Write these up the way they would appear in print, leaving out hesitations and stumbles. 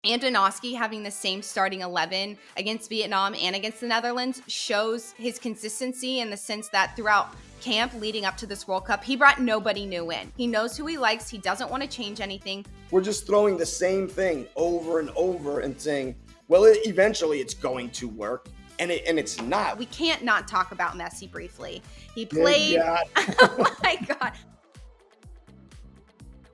Antonovsky having the same starting 11 against Vietnam and against the Netherlands shows his consistency in the sense that throughout camp leading up to this World Cup, he brought nobody new in. He knows who he likes. He doesn't want to change anything. We're just throwing the same thing over and over and saying, well, eventually it's going to work. And it's not. We can't not talk about Messi briefly. He played. Yeah. Oh my God.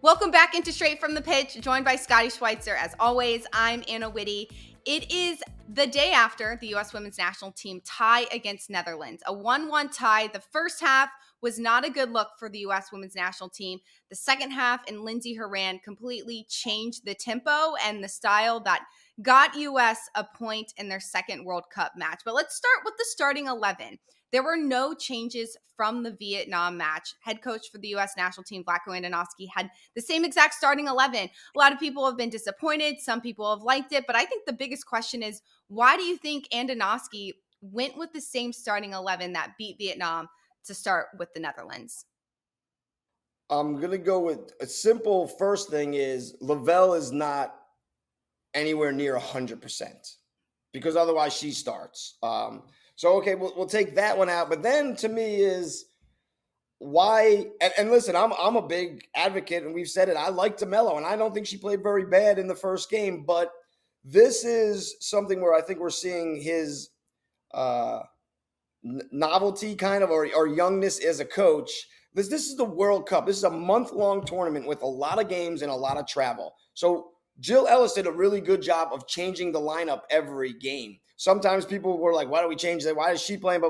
Welcome back into Straight from the Pitch, joined by Scotty Schweitzer. As always, I'm Anna Witte. It is the day after the U.S. women's national team tie against Netherlands, a 1-1 tie. The first half was not a good look for the U.S. women's national team. The second half and Lindsey Horan completely changed the tempo and the style that got U.S. a point in their second World Cup match. But let's start with the starting 11. There were no changes from the Vietnam match. Head coach for the U.S. national team, Vlatko Andonovski, had the same exact starting 11. A lot of people have been disappointed. Some people have liked it. But I think the biggest question is, why do you think Andonovski went with the same starting 11 that beat Vietnam to start with the Netherlands? I'm going to go with a simple first thing is Lavelle is not anywhere near 100% because otherwise she starts. So, okay, we'll take that one out. But then to me is why, and listen, I'm a big advocate, and we've said it. I like DeMello, and I don't think she played very bad in the first game. But this is something where I think we're seeing his novelty kind of, or youngness as a coach. This is the World Cup. This is a month-long tournament with a lot of games and a lot of travel. So Jill Ellis did a really good job of changing the lineup every game. Sometimes people were like, why do we change that? Why is she playing?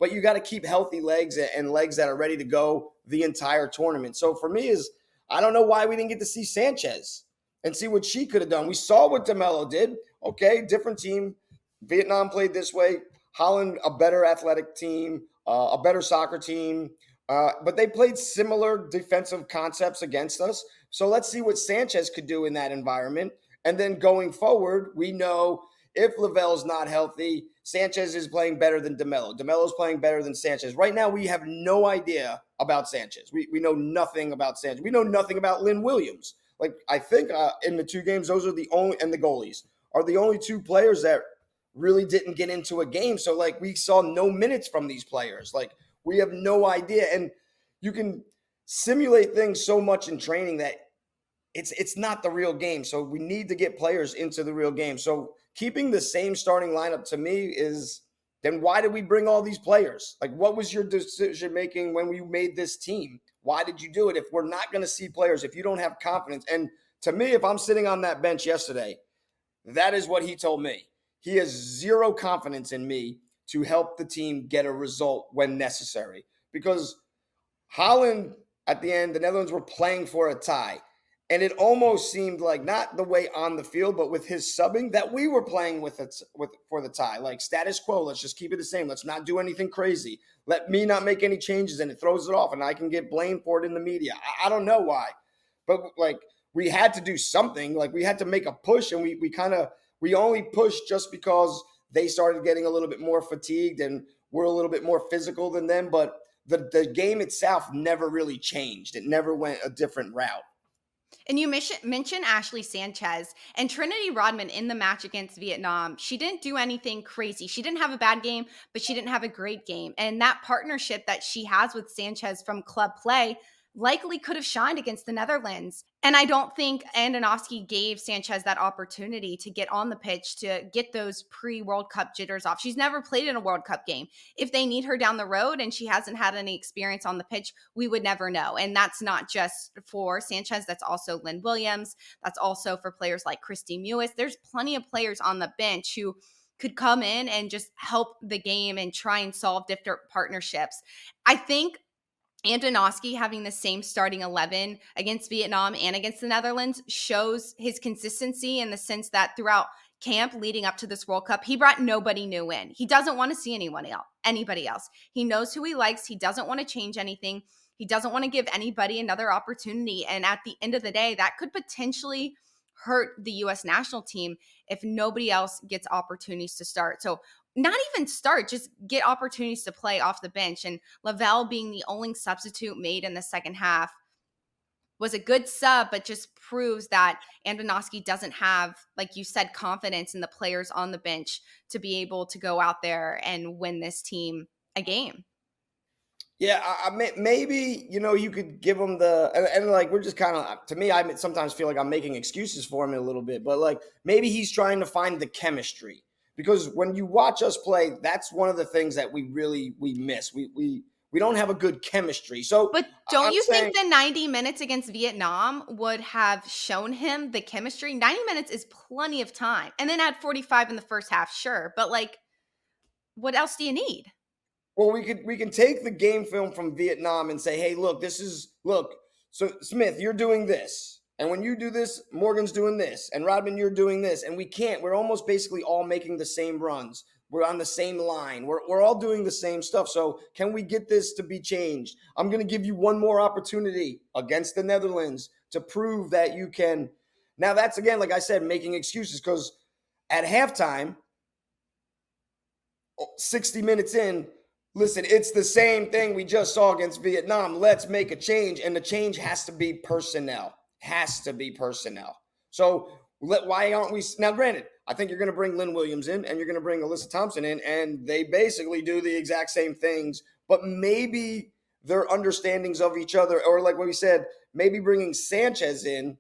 But you got to keep healthy legs and legs that are ready to go the entire tournament. So for me is, I don't know why we didn't get to see Sanchez and see what she could have done. We saw what DeMello did. Okay, different team. Vietnam played this way. Holland, a better athletic team, a better soccer team. But they played similar defensive concepts against us. So let's see what Sanchez could do in that environment. And then going forward, we know if Lavelle's not healthy, Sanchez is playing better than DeMello. DeMello's playing better than Sanchez. Right now, we have no idea about Sanchez. We know nothing about Sanchez. We know nothing about Lynn Williams. Like, I think in the two games, those are the only, and the goalies, are the only two players that really didn't get into a game. So, like, we saw no minutes from these players. Like, we have no idea. And you can simulate things so much in training that it's not the real game. So we need to get players into the real game. So keeping the same starting lineup to me is, then why did we bring all these players? Like, what was your decision making when we made this team? Why did you do it? If we're not going to see players, if you don't have confidence. And to me, if I'm sitting on that bench yesterday, that is what he told me. He has zero confidence in me to help the team get a result when necessary. Because Holland, at the end, the Netherlands were playing for a tie. And it almost seemed like, not the way on the field, but with his subbing, that we were playing with for the tie. Like, status quo, let's just keep it the same. Let's not do anything crazy. Let me not make any changes, and it throws it off, and I can get blamed for it in the media. I don't know why. But, like, we had to do something. Like, we had to make a push, and we only pushed just because they started getting a little bit more fatigued, and we're a little bit more physical than them. But the game itself never really changed. It never went a different route. And you mentioned Ashley Sanchez and Trinity Rodman in the match against Vietnam. She didn't do anything crazy. She didn't have a bad game, but she didn't have a great game. And that partnership that she has with Sanchez from club play likely could have shined against the Netherlands. And I don't think Andonovski gave Sanchez that opportunity to get on the pitch to get those pre-World Cup jitters off. She's never played in a World Cup game. If they need her down the road and she hasn't had any experience on the pitch, we would never know. And that's not just for Sanchez. That's also Lynn Williams. That's also for players like Christy Mewis. There's plenty of players on the bench who could come in and just help the game and try and solve different partnerships. I think Antonovsky having the same starting 11 against Vietnam and against the Netherlands shows his consistency in the sense that throughout camp leading up to this World Cup, he brought nobody new in. He doesn't want to see anybody else. He knows who he likes. He doesn't want to change anything. He doesn't want to give anybody another opportunity. And at the end of the day, that could potentially hurt the U.S. national team if nobody else gets opportunities to start. So not even start, just get opportunities to play off the bench. And Lavelle being the only substitute made in the second half was a good sub, but just proves that Andonovski doesn't have, like you said, confidence in the players on the bench to be able to go out there and win this team a game. Yeah, maybe you could give him and like we're just kind of to me. I sometimes feel like I'm making excuses for him a little bit, but like maybe he's trying to find the chemistry because when you watch us play, that's one of the things that we miss. We don't have a good chemistry. So But don't I'm you think saying, the 90 minutes against Vietnam would have shown him the chemistry? 90 minutes is plenty of time. And then add 45 in the first half, sure. But like, what else do you need? well, we can take the game film from Vietnam and say, hey, look. So Smith, you're doing this, and when you do this, Morgan's doing this, and Rodman, you're doing this, and we can't. We're almost basically all making the same runs. We're on the same line. We're all doing the same stuff. So can we get this to be changed? I'm going to give you one more opportunity against the Netherlands to prove that you can. Now that's again, like I said, making excuses because at halftime 60 minutes in, listen, it's the same thing we just saw against Vietnam. Let's make a change. And the change has to be personnel. Has to be personnel. So why aren't we now? Granted, I think you're going to bring Lynn Williams in and you're going to bring Alyssa Thompson in, and they basically do the exact same things, but maybe their understandings of each other, or like what we said, maybe bringing Sanchez in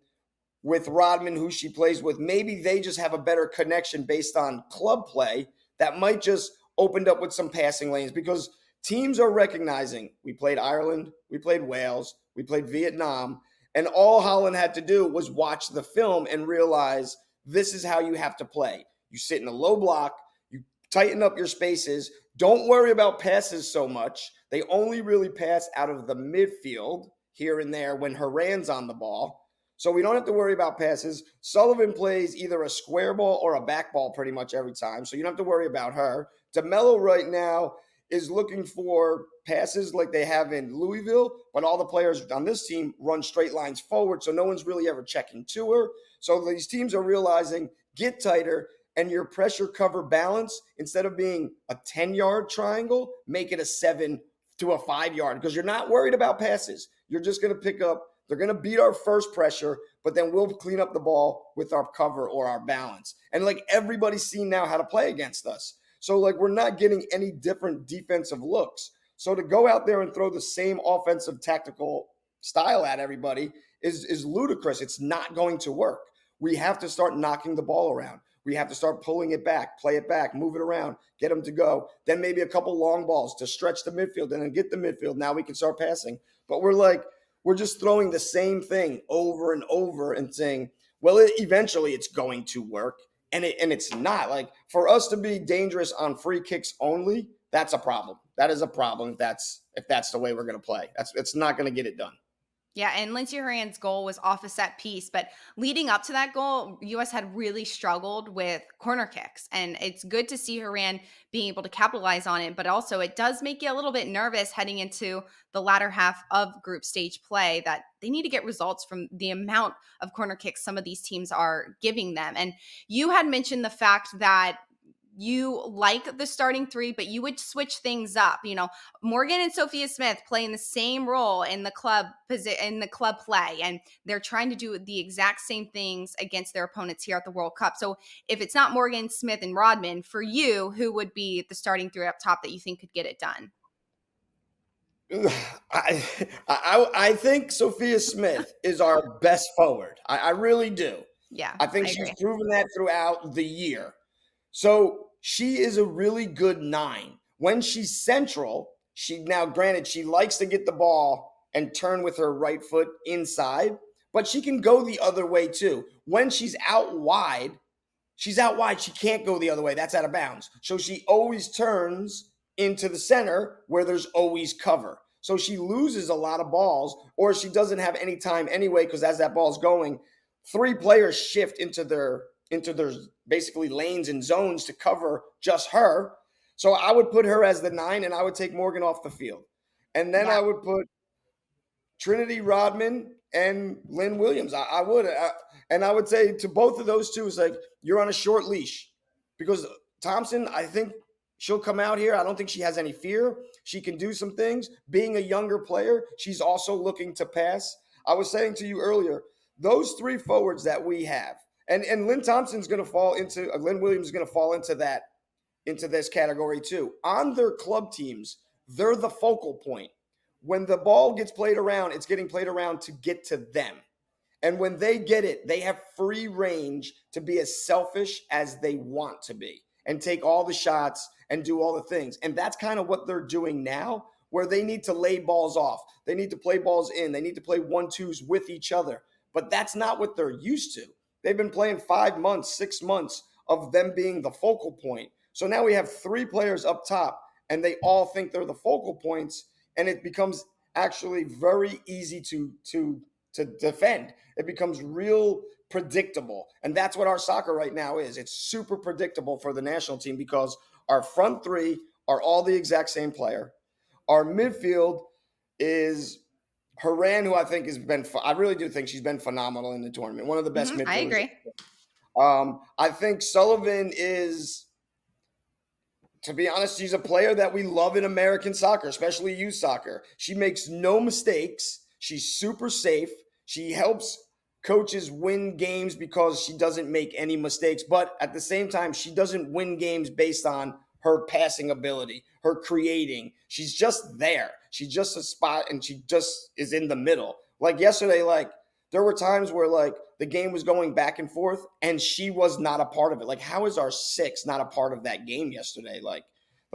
with Rodman, who she plays with, maybe they just have a better connection based on club play that might just opened up with some passing lanes because teams are recognizing we played Ireland, we played Wales, we played Vietnam, and all Holland had to do was watch the film and realize this is how you have to play. You sit in a low block, you tighten up your spaces, don't worry about passes so much. They only really pass out of the midfield here and there when Haran's on the ball. So we don't have to worry about passes. Sullivan plays either a square ball or a back ball pretty much every time. So you don't have to worry about her. DeMello right now is looking for passes like they have in Louisville, but all the players on this team run straight lines forward. So no one's really ever checking to her. So these teams are realizing get tighter and your pressure cover balance, instead of being a 10-yard triangle, make it a 7 to a 5-yard because you're not worried about passes. You're just going to pick up. They're going to beat our first pressure, but then we'll clean up the ball with our cover or our balance. And like everybody's seen now how to play against us. So like we're not getting any different defensive looks. So to go out there and throw the same offensive tactical style at everybody is ludicrous. It's not going to work. We have to start knocking the ball around. We have to start pulling it back, play it back, move it around, get them to go. Then maybe a couple long balls to stretch the midfield and then get the midfield. Now we can start passing. But we're just throwing the same thing over and over and saying, well, eventually it's going to work. And it's not. Like for us to be dangerous on free kicks only, that's a problem. That is a problem if that's the way we're going to play. It's not going to get it done. Yeah, and Lindsey Horan's goal was off a set piece, but leading up to that goal, US had really struggled with corner kicks. And it's good to see Horan being able to capitalize on it, but also it does make you a little bit nervous heading into the latter half of group stage play that they need to get results from the amount of corner kicks some of these teams are giving them. And you had mentioned the fact that you like the starting three, but you would switch things up. You know, Morgan and Sophia Smith playing the same role in the club play, and they're trying to do the exact same things against their opponents here at the World Cup. So if it's not Morgan, Smith, and Rodman, for you, who would be the starting three up top that you think could get it done? I think Sophia Smith is our best forward. I really do. Yeah, I think I she's agree. proven that throughout the year. So she is a really good 9. When she's central, granted, she likes to get the ball and turn with her right foot inside, but she can go the other way too. When she's out wide. She can't go the other way. That's out of bounds. So she always turns into the center where there's always cover. So she loses a lot of balls, or she doesn't have any time anyway, because as that ball's going, 3 players shift into their basically lanes and zones to cover just her. So I would put her as the 9, and I would take Morgan off the field. And then Yeah. I would put Trinity Rodman and Lynn Williams. I would. And I would say to both of those two, it's like you're on a short leash because Thompson, I think she'll come out here. I don't think she has any fear. She can do some things. Being a younger player, she's also looking to pass. I was saying to you earlier, those three forwards that we have, and Lynn Thompson's going to fall into Lynn Williams is going to fall into this category too. On their club teams, they're the focal point. When the ball gets played around, it's getting played around to get to them. And when they get it, they have free range to be as selfish as they want to be and take all the shots and do all the things. And that's kind of what they're doing now, where they need to lay balls off. They need to play balls in. They need to play 1-2s with each other. But that's not what they're used to. They've been playing 5 months, 6 months of them being the focal point. So now we have 3 players up top, and they all think they're the focal points, and it becomes actually very easy to defend. It becomes real predictable. And that's what our soccer right now is. It's super predictable for the national team because our front 3 are all the exact same player. Our midfield is Haran, who I think has been, I really do think she's been phenomenal in the tournament. One of the best I midfielders. agree. I think Sullivan is, to be honest, she's a player that we love in American soccer, especially youth soccer. She makes no mistakes. She's super safe. She helps coaches win games because she doesn't make any mistakes. But at the same time, she doesn't win games based on her passing ability, her creating. She's just there. She's just a spot, and she just is in the middle. Like yesterday, like there were times where like the game was going back and forth and she was not a part of it. Like, how is our 6 not a part of that game yesterday? Like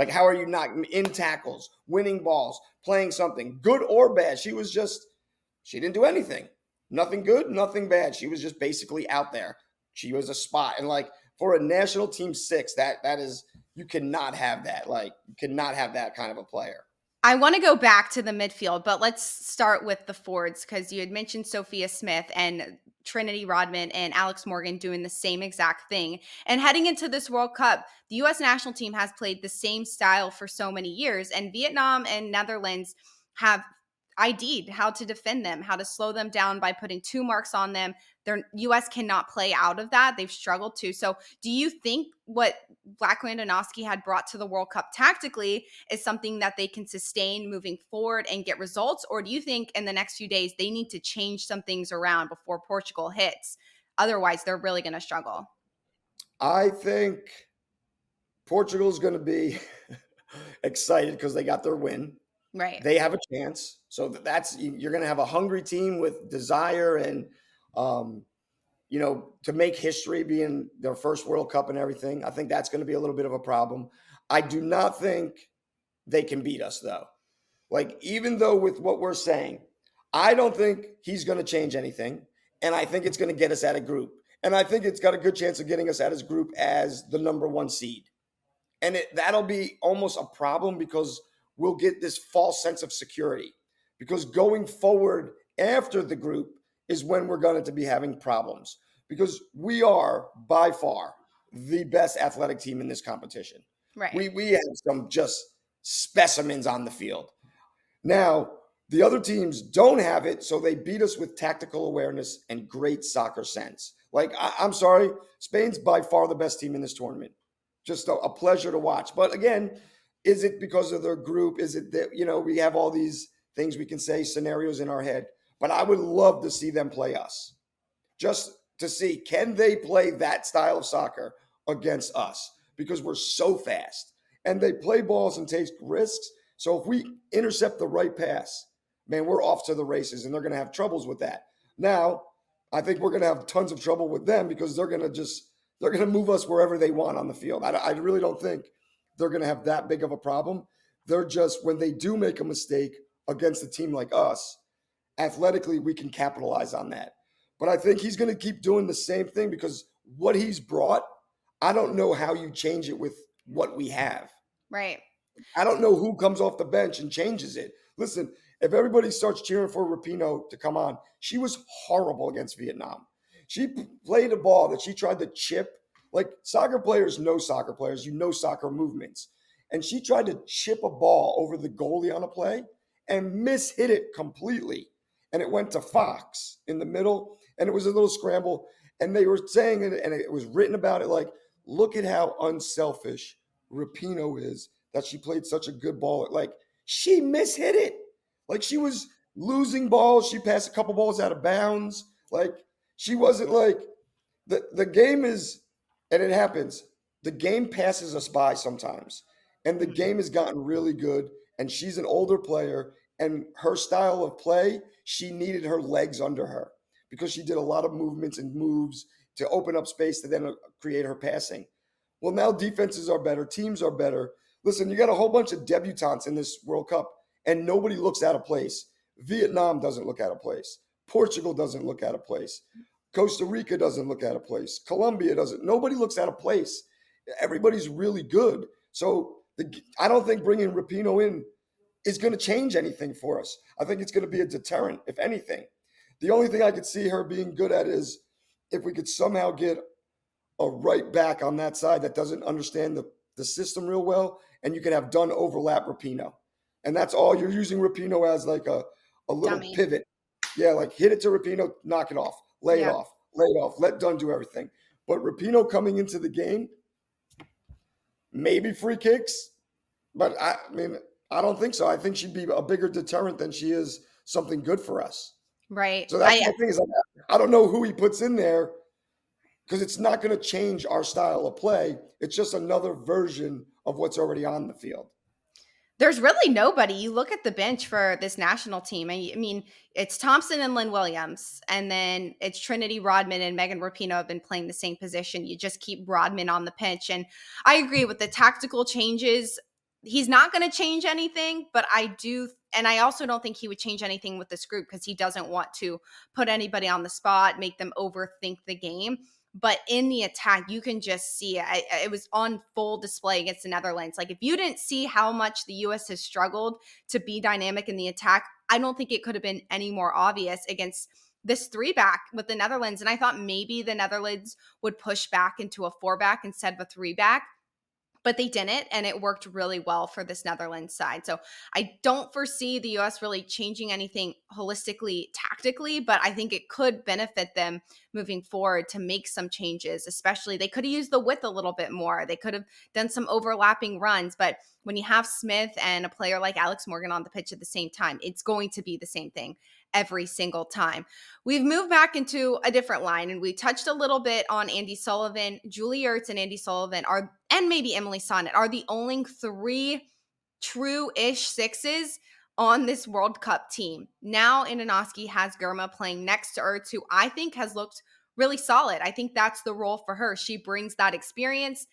how are you not in tackles, winning balls, playing something good or bad? She didn't do anything. Nothing good, nothing bad. She was just basically out there. She was a spot. And like for a national team 6, that is, you cannot have that. Like you cannot have that kind of a player. I want to go back to the midfield, but let's start with the forwards because you had mentioned Sophia Smith and Trinity Rodman and Alex Morgan doing the same exact thing. And heading into this World Cup, the U.S. national team has played the same style for so many years, and Vietnam and Netherlands have ID'd how to defend them, how to slow them down by putting 2 marks on them. Their U.S. cannot play out of that. They've struggled to. So do you think what Vlatko Andonovski had brought to the World Cup tactically is something that they can sustain moving forward and get results? Or do you think in the next few days they need to change some things around before Portugal hits? Otherwise, they're really going to struggle. I think Portugal's going to be excited because they got their win. Right. They have a chance. So that's, you're going to have a hungry team with desire and, to make history, being their first World Cup and everything. I think that's going to be a little bit of a problem. I do not think they can beat us, though. Like, even though with what we're saying, I don't think he's going to change anything. And I think it's going to get us out of group. And I think it's got a good chance of getting us out of group as the number 1 seed. And that'll be almost a problem because we'll get this false sense of security. Because going forward after the group is when we're going to be having problems. Because we are by far the best athletic team in this competition. Right. We have some just specimens on the field. Now, the other teams don't have it, so they beat us with tactical awareness and great soccer sense. Like, I'm sorry, Spain's by far the best team in this tournament. Just a pleasure to watch. But again, is it because of their group? Is it that, we have all these things we can say, scenarios in our head? But I would love to see them play us. Just to see, can they play that style of soccer against us? Because we're so fast. And they play balls and take risks. So if we intercept the right pass, man, we're off to the races, and they're going to have troubles with that. Now, I think we're going to have tons of trouble with them because they're going to move us wherever they want on the field. I really don't think they're going to have that big of a problem. They're just, when they do make a mistake against a team like us, athletically, we can capitalize on that. But I think he's going to keep doing the same thing because what he's brought, I don't know how you change it with what we have. Right. I don't know who comes off the bench and changes it. Listen, if everybody starts cheering for Rapinoe to come on, she was horrible against Vietnam. She played a ball that she tried to chip. Like, soccer players know soccer players. You know soccer movements. And she tried to chip a ball over the goalie on a play and mishit it completely. And it went to Fox in the middle, and it was a little scramble. And they were saying it, and it was written about it like, look at how unselfish Rapinoe is, that she played such a good ball. Like, she mishit it. Like, she was losing balls. She passed a couple balls out of bounds. Like she wasn't like the game is, and it happens. The game passes us by sometimes, and the Mhm. game has gotten really good. And she's an older player, and her style of play, she needed her legs under her because she did a lot of movements and moves to open up space to then create her passing. Well, now defenses are better, teams are better. Listen, you got a whole bunch of debutantes in this World Cup, and nobody looks out of place. Vietnam doesn't look out of place. Portugal doesn't look out of place. Costa Rica doesn't look out of place. Colombia doesn't. Nobody looks out of place. Everybody's really good. So I don't think bringing Rapinoe in is going to change anything for us. I think it's going to be a deterrent, if anything. The only thing I could see her being good at is if we could somehow get a right back on that side that doesn't understand the system real well, and you can have done overlap Rapinoe. And that's all you're using Rapinoe as, like a little Dummy. pivot. Yeah, like hit it to Rapinoe, knock it off, lay it Yeah. off, lay it off, let Dunn do everything. But Rapinoe coming into the game, maybe free kicks, but I mean, I don't think so. I think she'd be a bigger deterrent than she is something good for us. Right. So that's my thing is like, I don't know who he puts in there because it's not going to change our style of play. It's just another version of what's already on the field. There's really nobody. You look at the bench for this national team, and I mean, it's Thompson and Lynn Williams, and then it's Trinity Rodman and Megan Rapinoe have been playing the same position. You just keep Rodman on the pitch. And I agree with the tactical changes. He's not going to change anything, but I do. And I also don't think he would change anything with this group because he doesn't want to put anybody on the spot, make them overthink the game. But in the attack, you can just see it. It was on full display against the Netherlands. Like, if you didn't see how much the US has struggled to be dynamic in the attack, I don't think it could have been any more obvious against this three back with the Netherlands. And I thought maybe the Netherlands would push back into a four back instead of a three back, but they didn't, and it worked really well for this Netherlands side. So I don't foresee the US really changing anything holistically, tactically, but I think it could benefit them moving forward to make some changes. Especially, they could have used the width a little bit more. They could have done some overlapping runs, but when you have Smith and a player like Alex Morgan on the pitch at the same time, it's going to be the same thing every single time. We've moved back into a different line, and we touched a little bit on Andy Sullivan. Julie Ertz and Andy Sullivan are, and maybe Emily Sonnet, are the only three true-ish sixes on this World Cup team. Now Inanoski has Germa playing next to Ertz, who I think has looked really solid. I think that's the role for her. She brings that experience.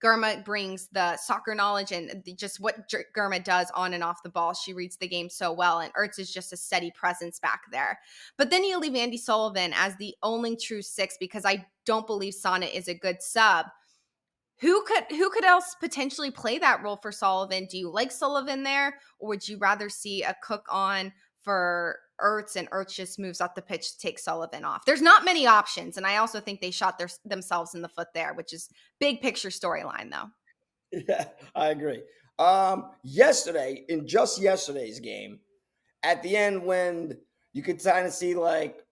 Germa brings the soccer knowledge and just what Germa does on and off the ball. She reads the game so well, and Ertz is just a steady presence back there. But then you leave Andy Sullivan as the only true six because I don't believe Sonnet is a good sub. Who could else potentially play that role for Sullivan? Do you like Sullivan there, or would you rather see a Cook on for Ertz and Ertz just moves up the pitch to take Sullivan off? There's not many options, and I also think they shot themselves in the foot there, which is big picture storyline though. Yeah, I agree. Yesterday, in just yesterday's game, at the end when you could kind of see like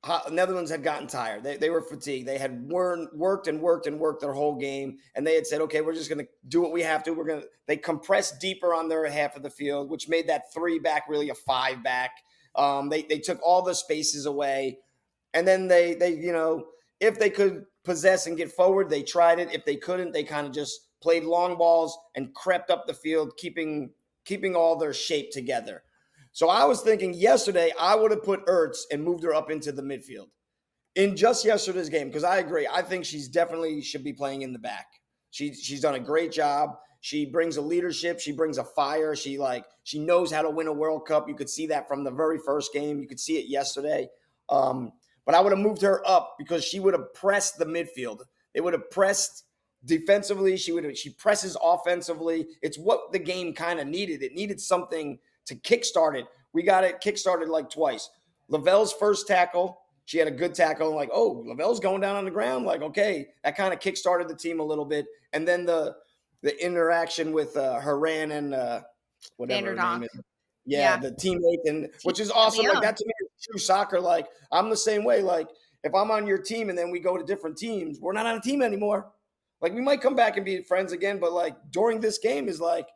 how Netherlands had gotten tired. They were fatigued. They had worked and worked and worked their whole game, and they had said, "Okay, we're just going to do what we have to. We're going to." They compressed deeper on their half of the field, which made that three back really a five back. They took all the spaces away, and then they if they could possess and get forward, they tried it. If they couldn't, they kind of just played long balls and crept up the field, keeping all their shape together. So I was thinking yesterday I would have put Ertz and moved her up into the midfield in just yesterday's game because I agree. I think she's definitely should be playing in the back. She's done a great job. She brings a leadership. She brings a fire. She knows how to win a World Cup. You could see that from the very first game. You could see it yesterday. But I would have moved her up because she would have pressed the midfield. They would have pressed defensively. She presses offensively. It's what the game kind of needed. It needed something to kickstart it. We got it kickstarted like twice. Lavelle's first tackle, she had a good tackle. I'm like, oh, Lavelle's going down on the ground. Like, okay, that kind of kickstarted the team a little bit. And then the interaction with Haran and whatever her name Vanderdonk. is. Yeah, Yeah. the teammate, and which is Team awesome. Like Leon. that to me is true soccer. Like I'm the same way. Like if I'm on your team and then we go to different teams, we're not on a team anymore. Like we might come back and be friends again, but like during this game is like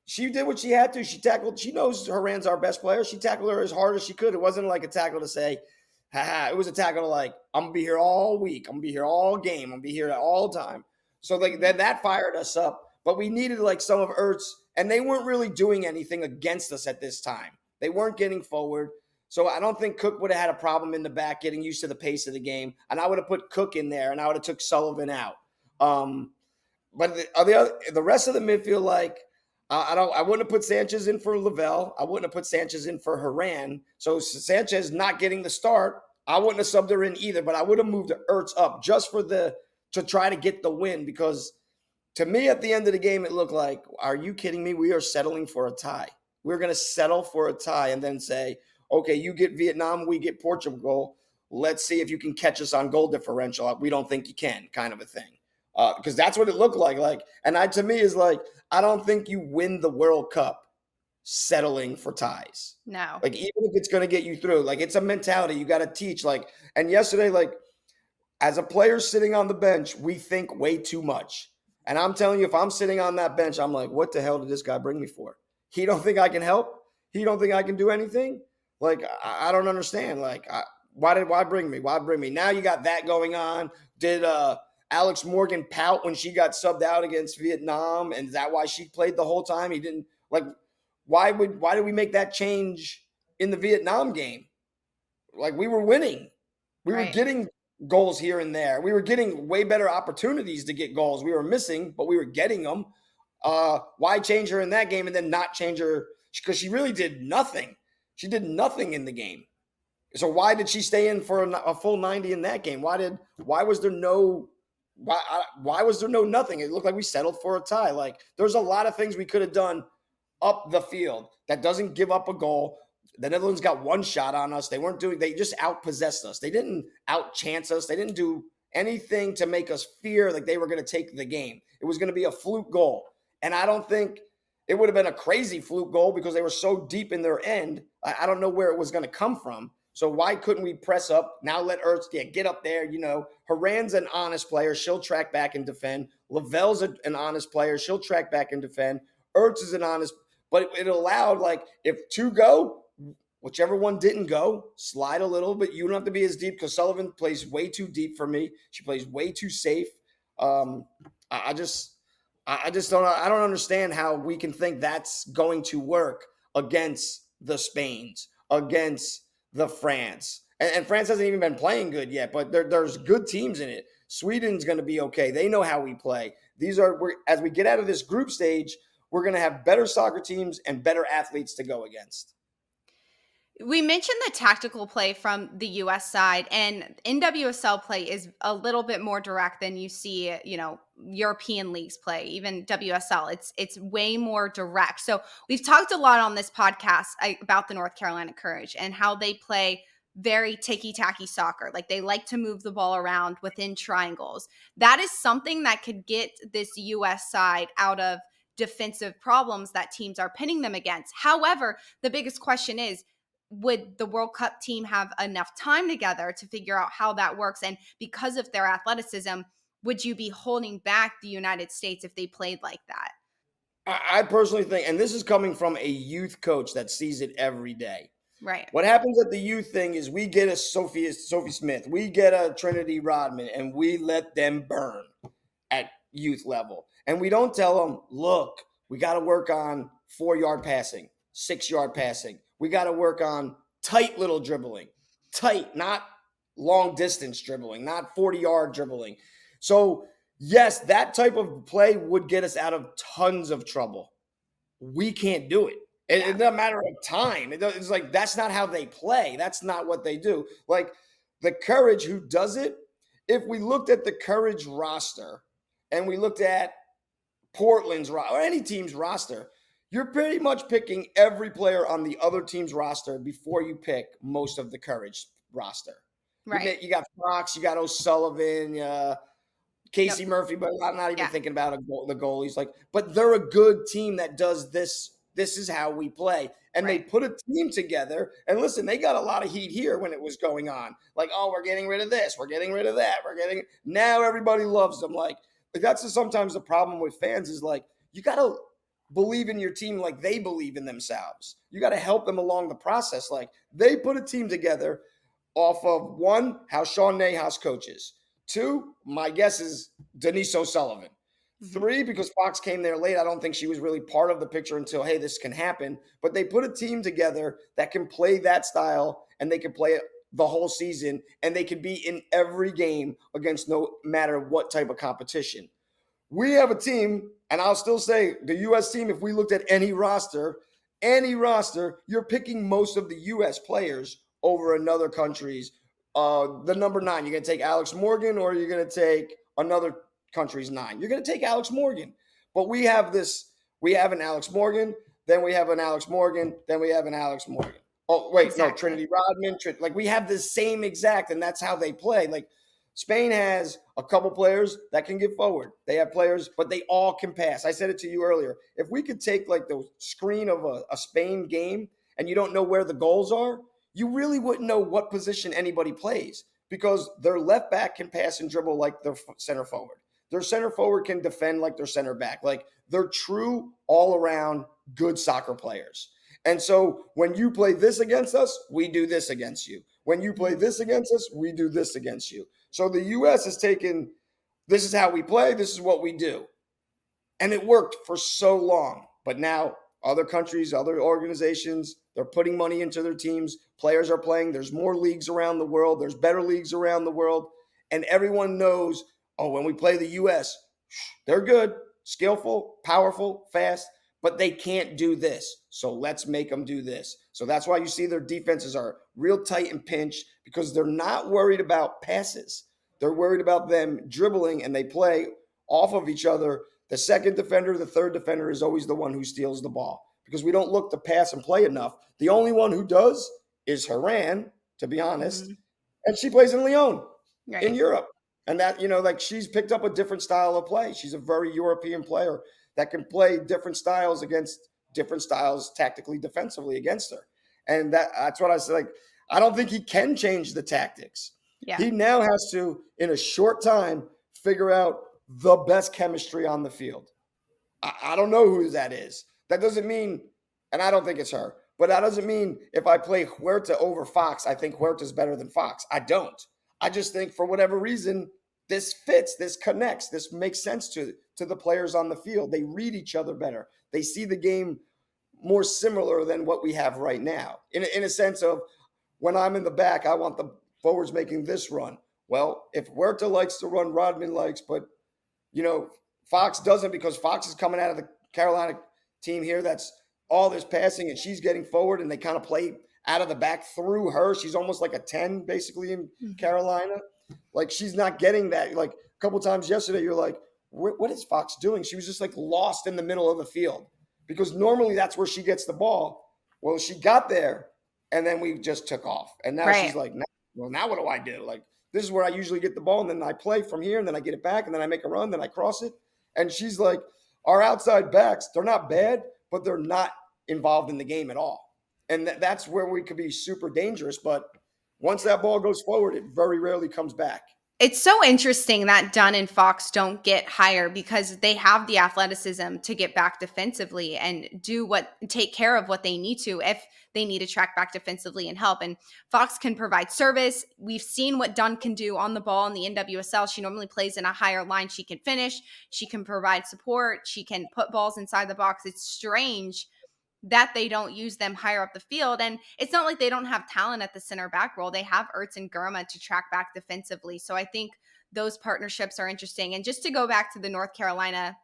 She did what she had to. She tackled. She knows Haran's our best player. She tackled her as hard as she could. It wasn't like a tackle to say, haha. It was a tackle to like, I'm gonna be here all week. I'm gonna be here all game. I'm gonna be here all time. So like then that fired us up. But we needed like some of Ertz, and they weren't really doing anything against us at this time. They weren't getting forward. So I don't think Cook would have had a problem in the back getting used to the pace of the game. And I would have put Cook in there, and I would have took Sullivan out. But the rest of the midfield, like I wouldn't have put Sanchez in for Lavelle. I wouldn't have put Sanchez in for Haran. So Sanchez not getting the start, I wouldn't have subbed her in either. But I would have moved Ertz up just for to try to get the win, because to me at the end of the game it looked like, are you kidding me? We are settling for a tie. We're going to settle for a tie and then say, okay, you get Vietnam, we get Portugal. Let's see if you can catch us on goal differential. We don't think you can, kind of a thing. Because that's what it looked like. To me is like, I don't think you win the World Cup settling for ties. No. Like, even if it's going to get you through, like, it's a mentality you got to teach. Like, and yesterday, like, as a player sitting on the bench, we think way too much. And I'm telling you, if I'm sitting on that bench, I'm like, what the hell did this guy bring me for? He don't think I can help? He don't think I can do anything? Like, I don't understand. Like, why bring me? Why bring me? Now you got that going on. Did Alex Morgan pout when she got subbed out against Vietnam? And is that why she played the whole time? He didn't like. Why did we make that change in the Vietnam game? Like, we were winning. We were getting goals here and there. We were getting way better opportunities to get goals. We were missing, but we were getting them. Why change her in that game and then not change her? Because she really did nothing. She did nothing in the game. So why did she stay in for a full 90 in that game? Why was there no nothing? It looked like we settled for a tie. Like, there's a lot of things we could have done up the field that doesn't give up a goal. The Netherlands got one shot on us. They just outpossessed us. They didn't outchance us. They didn't do anything to make us fear like they were going to take the game. It was going to be a fluke goal. And I don't think it would have been a crazy fluke goal because they were so deep in their end. I don't know where it was going to come from. So why couldn't we press up? Now let Ertz get up there. Haran's an honest player. She'll track back and defend. Lavelle's an honest player. She'll track back and defend. Ertz is an honest, but it allowed, like, if two go, whichever one didn't go, slide a little bit. You don't have to be as deep because Sullivan plays way too deep for me. She plays way too safe. I just don't understand how we can think that's going to work against the Spains, against the France. And France hasn't even been playing good yet, but there's good teams in it. Sweden's going to be okay. They know how we play. As we get out of this group stage, we're going to have better soccer teams and better athletes to go against. We mentioned the tactical play from the US side, and NWSL play is a little bit more direct than you see, European leagues play, even WSL. It's way more direct. So we've talked a lot on this podcast about the North Carolina Courage and how they play very ticky-tacky soccer. Like, they like to move the ball around within triangles. That is something that could get this US side out of defensive problems that teams are pinning them against. However, the biggest question is, would the World Cup team have enough time together to figure out how that works? And because of their athleticism, would you be holding back the United States if they played like that? I personally think, and this is coming from a youth coach that sees it every day. Right. What happens at the youth thing is we get a Sophie Smith, we get a Trinity Rodman, and we let them burn at youth level. And we don't tell them, look, we got to work on 4-yard passing, 6-yard passing. We got to work on tight little dribbling, not long distance dribbling, not 40-yard dribbling. So, yes, that type of play would get us out of tons of trouble. We can't do it. It's not a matter of time. It's like, that's not how they play. That's not what they do. Like, the Courage who does it, if we looked at the Courage roster and we looked at Portland's or any team's roster, you're pretty much picking every player on the other team's roster before you pick most of the Courage roster. Right. You got Fox, you got O'Sullivan, Casey Murphy, but I'm not even thinking about the goalies. Like, but they're a good team that does this. This is how we play. And they put a team together. And listen, they got a lot of heat here when it was going on. Like, oh, we're getting rid of this. We're getting rid of that. Now everybody loves them. Like that's sometimes the problem with fans is like, you got to believe in your team like they believe in themselves. You got to help them along the process. Like they put a team together off of one, how Sean Nahas coaches. Two, my guess is Denise O'Sullivan. Mhm. Three, because Fox came there late, I don't think she was really part of the picture until, hey, this can happen. But they put a team together that can play that style and they can play it the whole season and they can be in every game against no matter what type of competition. We have a team, and I'll still say the U.S. team, if we looked at any roster, you're picking most of the U.S. players over another country's. The number nine, you're going to take Alex Morgan or you're going to take another country's nine. You're going to take Alex Morgan. But we have an Alex Morgan, then we have an Alex Morgan, then we have an Alex Morgan. Oh, wait, no, Exactly. Trinity Rodman. Like we have the same exact, and that's how they play. Like Spain has a couple players that can get forward. They have players, but they all can pass. I said it to you earlier. If we could take like the screen of a Spain game and you don't know where the goals are, you really wouldn't know what position anybody plays because their left back can pass and dribble like their center forward. Their center forward can defend like their center back. Like they're true all around good soccer players. And so when you play this against us, we do this against you. When you play Mhm. this against us, we do this against you. So the US has taken this is how we play, this is what we do. And it worked for so long. But now other countries, other organizations, they're putting money into their teams. Players are playing. There's more leagues around the world. There's better leagues around the world. And everyone knows, oh, when we play the US, they're good, skillful, powerful, fast, but they can't do this. So let's make them do this. So that's why you see their defenses are real tight and pinched because they're not worried about passes. They're worried about them dribbling and they play off of each other. The second defender, the third defender is always the one who steals the ball because we don't look to pass and play enough. The only one who does is Haran, to be honest, Mhm. and she plays in Lyon in Right. Europe. And that, like she's picked up a different style of play. She's a very European player that can play different styles against different styles tactically, defensively against her. And that's what I said. Like, I don't think he can change the tactics. Yeah. He now has to, in a short time, figure out the best chemistry on the field. I don't know who that is. That doesn't mean, and I don't think it's her, but that doesn't mean if I play Huerta over Fox, I think Huerta's better than Fox. I don't. I just think for whatever reason, this fits, this connects, this makes sense to the players on the field. They read each other better. They see the game more similar than what we have right now. In a sense of when I'm in the back, I want the forwards making this run. Well, if Huerta likes to run, Rodman likes, but you know, Fox doesn't because Fox is coming out of the Carolina team here that's all this passing and she's getting forward and they kind of play out of the back through her. She's almost like a 10 basically in Mhm. Carolina. Like she's not getting that. Like a couple times yesterday, you're like, what is Fox doing? She was just like lost in the middle of the field because normally that's where she gets the ball. Well, she got there and then we just took off. And now she's Right. like, well, now what do I do? Like, this is where I usually get the ball, and then I play from here, and then I get it back, and then I make a run, then I cross it. And she's like, our outside backs, they're not bad, but they're not involved in the game at all. And that's where we could be super dangerous. But once that ball goes forward, it very rarely comes back. It's so interesting that Dunn and Fox don't get higher because they have the athleticism to get back defensively and take care of what they need to if they need to track back defensively and help. And Fox can provide service. We've seen what Dunn can do on the ball in the NWSL. She normally plays in a higher line. She can finish. She can provide support. She can put balls inside the box. It's strange that they don't use them higher up the field. And it's not like they don't have talent at the center back role. They have Ertz and Gurma to track back defensively. So I think those partnerships are interesting. And just to go back to the North Carolina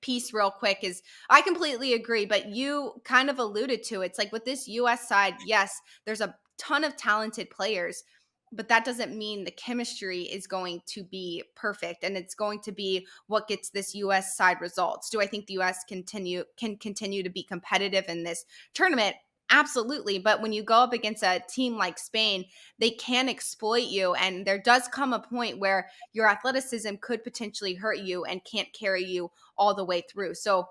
piece real quick is I completely agree, but you kind of alluded to it. It's like with this US side, yes, there's a ton of talented players, but that doesn't mean the chemistry is going to be perfect and it's going to be what gets this US side results. Do I think the US can continue to be competitive in this tournament? Absolutely. But when you go up against a team like Spain, they can exploit you. And there does come a point where your athleticism could potentially hurt you and can't carry you all the way through. So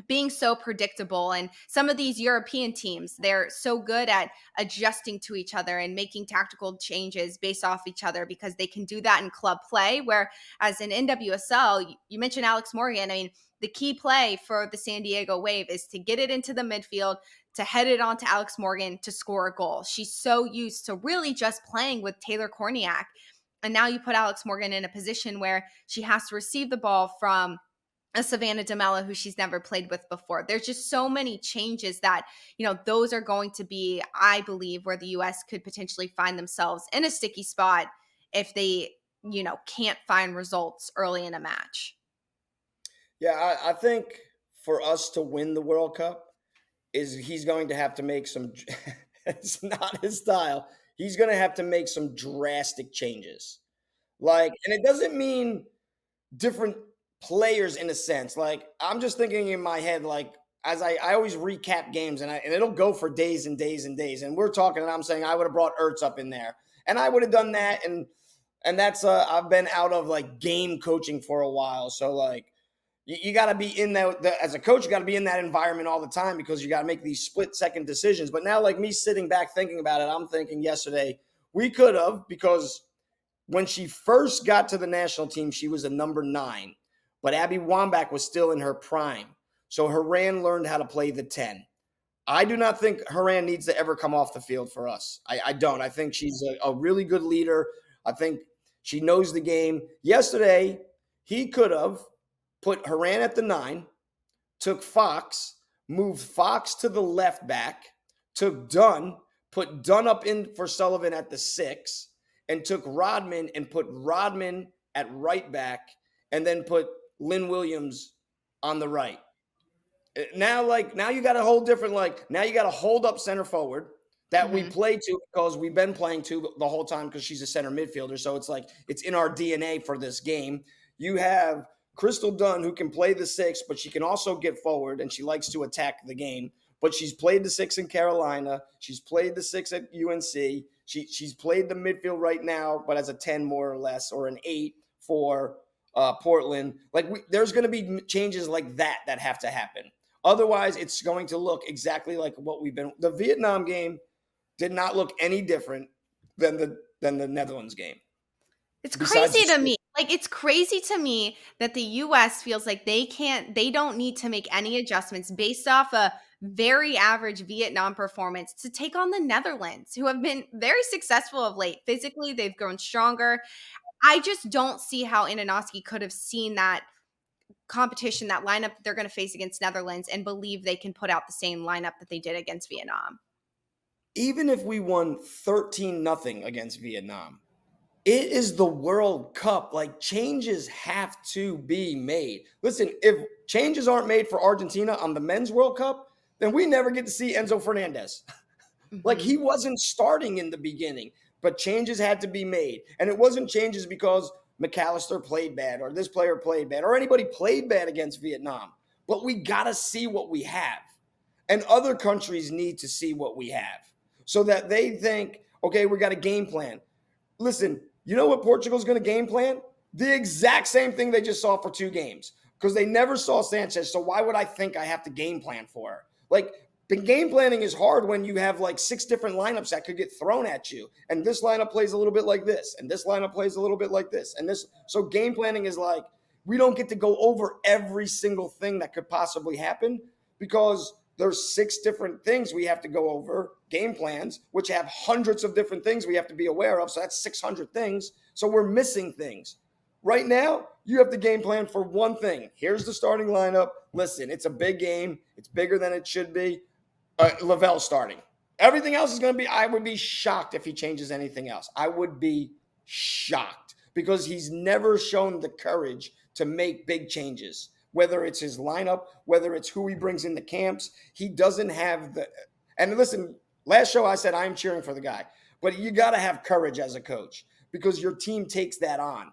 being so predictable. And some of these European teams, they're so good at adjusting to each other and making tactical changes based off each other because they can do that in club play. Whereas in NWSL, you mentioned Alex Morgan. I mean, the key play for the San Diego Wave is to get it into the midfield, to head it on to Alex Morgan to score a goal. She's so used to really just playing with Taylor Korniak. And now you put Alex Morgan in a position where she has to receive the ball from a Savannah DeMella who she's never played with before. There's just so many changes that, those are going to be, I believe, where the US could potentially find themselves in a sticky spot if they, can't find results early in a match. Yeah, I think for us to win the World Cup is he's going to have to make some. It's not his style. He's going to have to make some drastic changes. Like, and it doesn't mean different players in a sense. Like, I'm just thinking in my head, like, as I always recap games and it'll go for days and days and days. And we're talking and I'm saying I would have brought Ertz up in there and I would have done that. And that's, I've been out of like game coaching for a while. So like, you got to be in that as a coach, you got to be in that environment all the time because you got to make these split second decisions. But now, like me sitting back thinking about it, I'm thinking yesterday we could have, because when she first got to the national team, she was a number 9, but Abby Wambach was still in her prime. So Haran learned how to play the 10. I do not think Haran needs to ever come off the field for us. I don't. I think she's a really good leader. I think she knows the game. Yesterday, he could have put Haran at the 9, took Fox, moved Fox to the left back, took Dunn, put Dunn up in for Sullivan at the 6, and took Rodman and put Rodman at right back, and then put Lynn Williams on the right. Now you got a whole different, now you got to hold up center forward that we play to because we've been playing to the whole time because she's a center midfielder. So it's like it's in our DNA for this game. You have Crystal Dunn, who can play the 6, but she can also get forward, and she likes to attack the game. But she's played the 6 in Carolina. She's played the 6 at UNC. She's played the midfield right now, but as a 10 more or less, or an 8 for Portland. There's going to be changes like that have to happen. Otherwise, it's going to look exactly like what we've been. The Vietnam game did not look any different than the Netherlands game. It's crazy to me. It's crazy to me that the US feels like they don't need to make any adjustments based off a very average Vietnam performance to take on the Netherlands, who have been very successful of late. Physically, they've grown stronger. I just don't see how Inanoski could have seen that competition, that lineup that they're going to face against Netherlands, and believe they can put out the same lineup that they did against Vietnam. Even if we won 13-0 against Vietnam, it is the World Cup. Changes have to be made. Listen, if changes aren't made for Argentina on the men's World Cup, then we never get to see Enzo Fernandez. He wasn't starting in the beginning, but changes had to be made. And it wasn't changes because McAllister played bad or this player played bad or anybody played bad against Vietnam. But we got to see what we have. And other countries need to see what we have so that they think, okay, we got a game plan. Listen, you know what Portugal's going to game plan? The exact same thing they just saw for 2 games because they never saw Sanchez. So why would I think I have to game plan for her? The game planning is hard when you have 6 different lineups that could get thrown at you. And this lineup plays a little bit like this. And this lineup plays a little bit like this. And this. So game planning is we don't get to go over every single thing that could possibly happen because there's 6 different things we have to go over, game plans, which have hundreds of different things we have to be aware of. So that's 600 things. So we're missing things. Right now, you have the game plan for one thing. Here's the starting lineup. Listen, it's a big game. It's bigger than it should be. Lavelle starting. Everything else is going to be, I would be shocked if he changes anything else. I would be shocked because he's never shown the courage to make big changes. Whether it's his lineup, whether it's who he brings in the camps, he doesn't have the. And listen, last show I said I'm cheering for the guy, but you got to have courage as a coach because your team takes that on.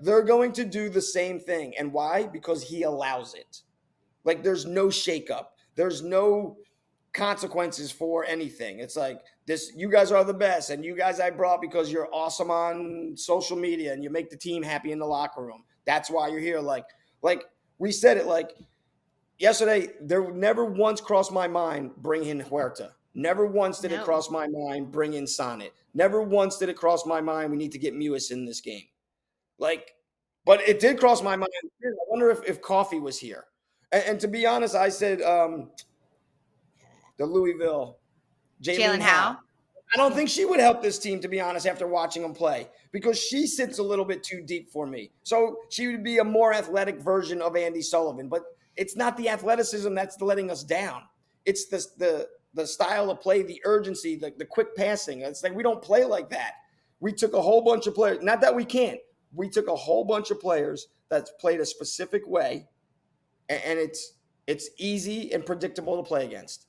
They're going to do the same thing. And why? Because he allows it. There's no shakeup. There's no consequences for anything. It's this, you guys are the best. And you guys I brought because you're awesome on social media and you make the team happy in the locker room. That's why you're here. We said it, yesterday, there never once crossed my mind bring in Huerta. Never once did it No. cross my mind bring in Sonnet. Never once did it cross my mind we need to get Mewis in this game. Like, but it did cross my mind. I wonder if Coffee was here. And to be honest, I said the Louisville, Jaleen Jalen Howe. Howe. I don't think she would help this team, to be honest, after watching them play, because she sits a little bit too deep for me. So she would be a more athletic version of Andy Sullivan, but it's not the athleticism that's letting us down. It's the style of play, the urgency, the quick passing. It's like we don't play like that. We took a whole bunch of players. Not that we can't. We took a whole bunch of players that played a specific way, and it's easy and predictable to play against.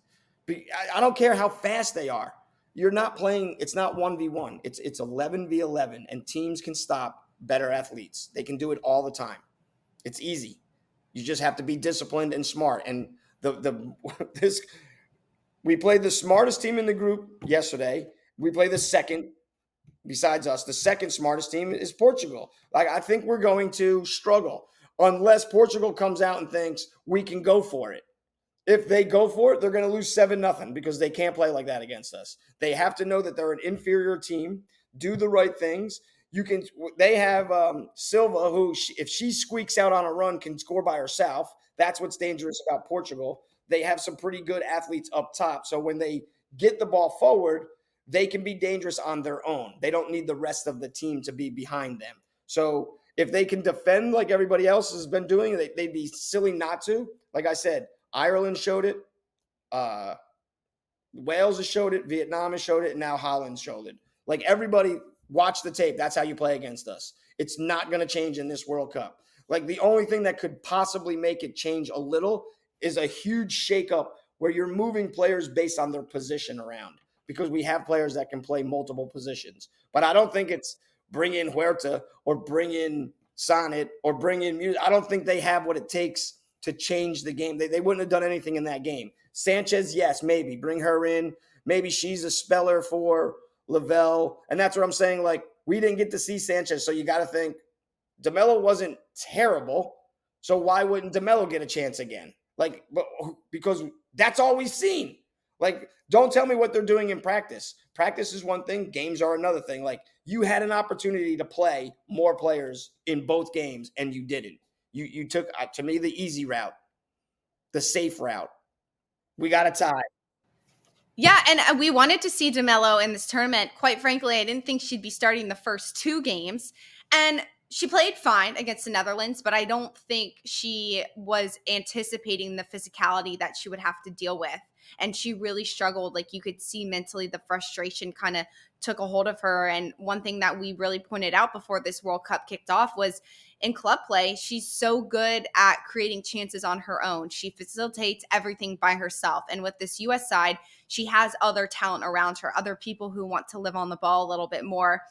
I don't care how fast they are. You're not playing. It's not 1v1. It's 11v11, and teams can stop better athletes. They can do it all the time. It's easy. You just have to be disciplined and smart. And the this we played the smartest team in the group yesterday. We play the second, besides us, the second smartest team is Portugal. Like, I think we're going to struggle unless Portugal comes out and thinks we can go for it. If they go for it, they're going to lose 7-0 because they can't play like that against us. They have to know that they're an inferior team, do the right things. They have Silva, who, if she squeaks out on a run, can score by herself. That's what's dangerous about Portugal. They have some pretty good athletes up top. So when they get the ball forward, they can be dangerous on their own. They don't need the rest of the team to be behind them. So if they can defend like everybody else has been doing, they'd be silly not to. Like I said, Ireland showed it. Wales has showed it. Vietnam has showed it. And now Holland showed it. Like, everybody watch the tape. That's how you play against us. It's not going to change in this World Cup. Like, the only thing that could possibly make it change a little is a huge shakeup where you're moving players based on their position around, because we have players that can play multiple positions. But I don't think it's bring in Huerta or bring in Sonnet or bring in Muse. I don't think they have what it takes to change the game. They wouldn't have done anything in that game. Sanchez, yes, maybe. Bring her in. Maybe she's a speller for Lavelle. And that's what I'm saying. Like, we didn't get to see Sanchez, so you got to think DeMello wasn't terrible. So why wouldn't DeMello get a chance again? Like, because that's all we've seen. Like, don't tell me what they're doing in practice. Practice is one thing. Games are another thing. Like, you had an opportunity to play more players in both games, and you didn't. You took, to me, the easy route, the safe route. We got a tie. Yeah, and we wanted to see DeMello in this tournament. Quite frankly, I didn't think she'd be starting the first two games. And she played fine against the Netherlands, but I don't think she was anticipating the physicality that she would have to deal with. And she really struggled. Like, you could see mentally the frustration kind of took a hold of her. And one thing that we really pointed out before this World Cup kicked off was in club play, she's so good at creating chances on her own. She facilitates everything by herself. And with this US side, she has other talent around her, other people who want to live on the ball a little bit more.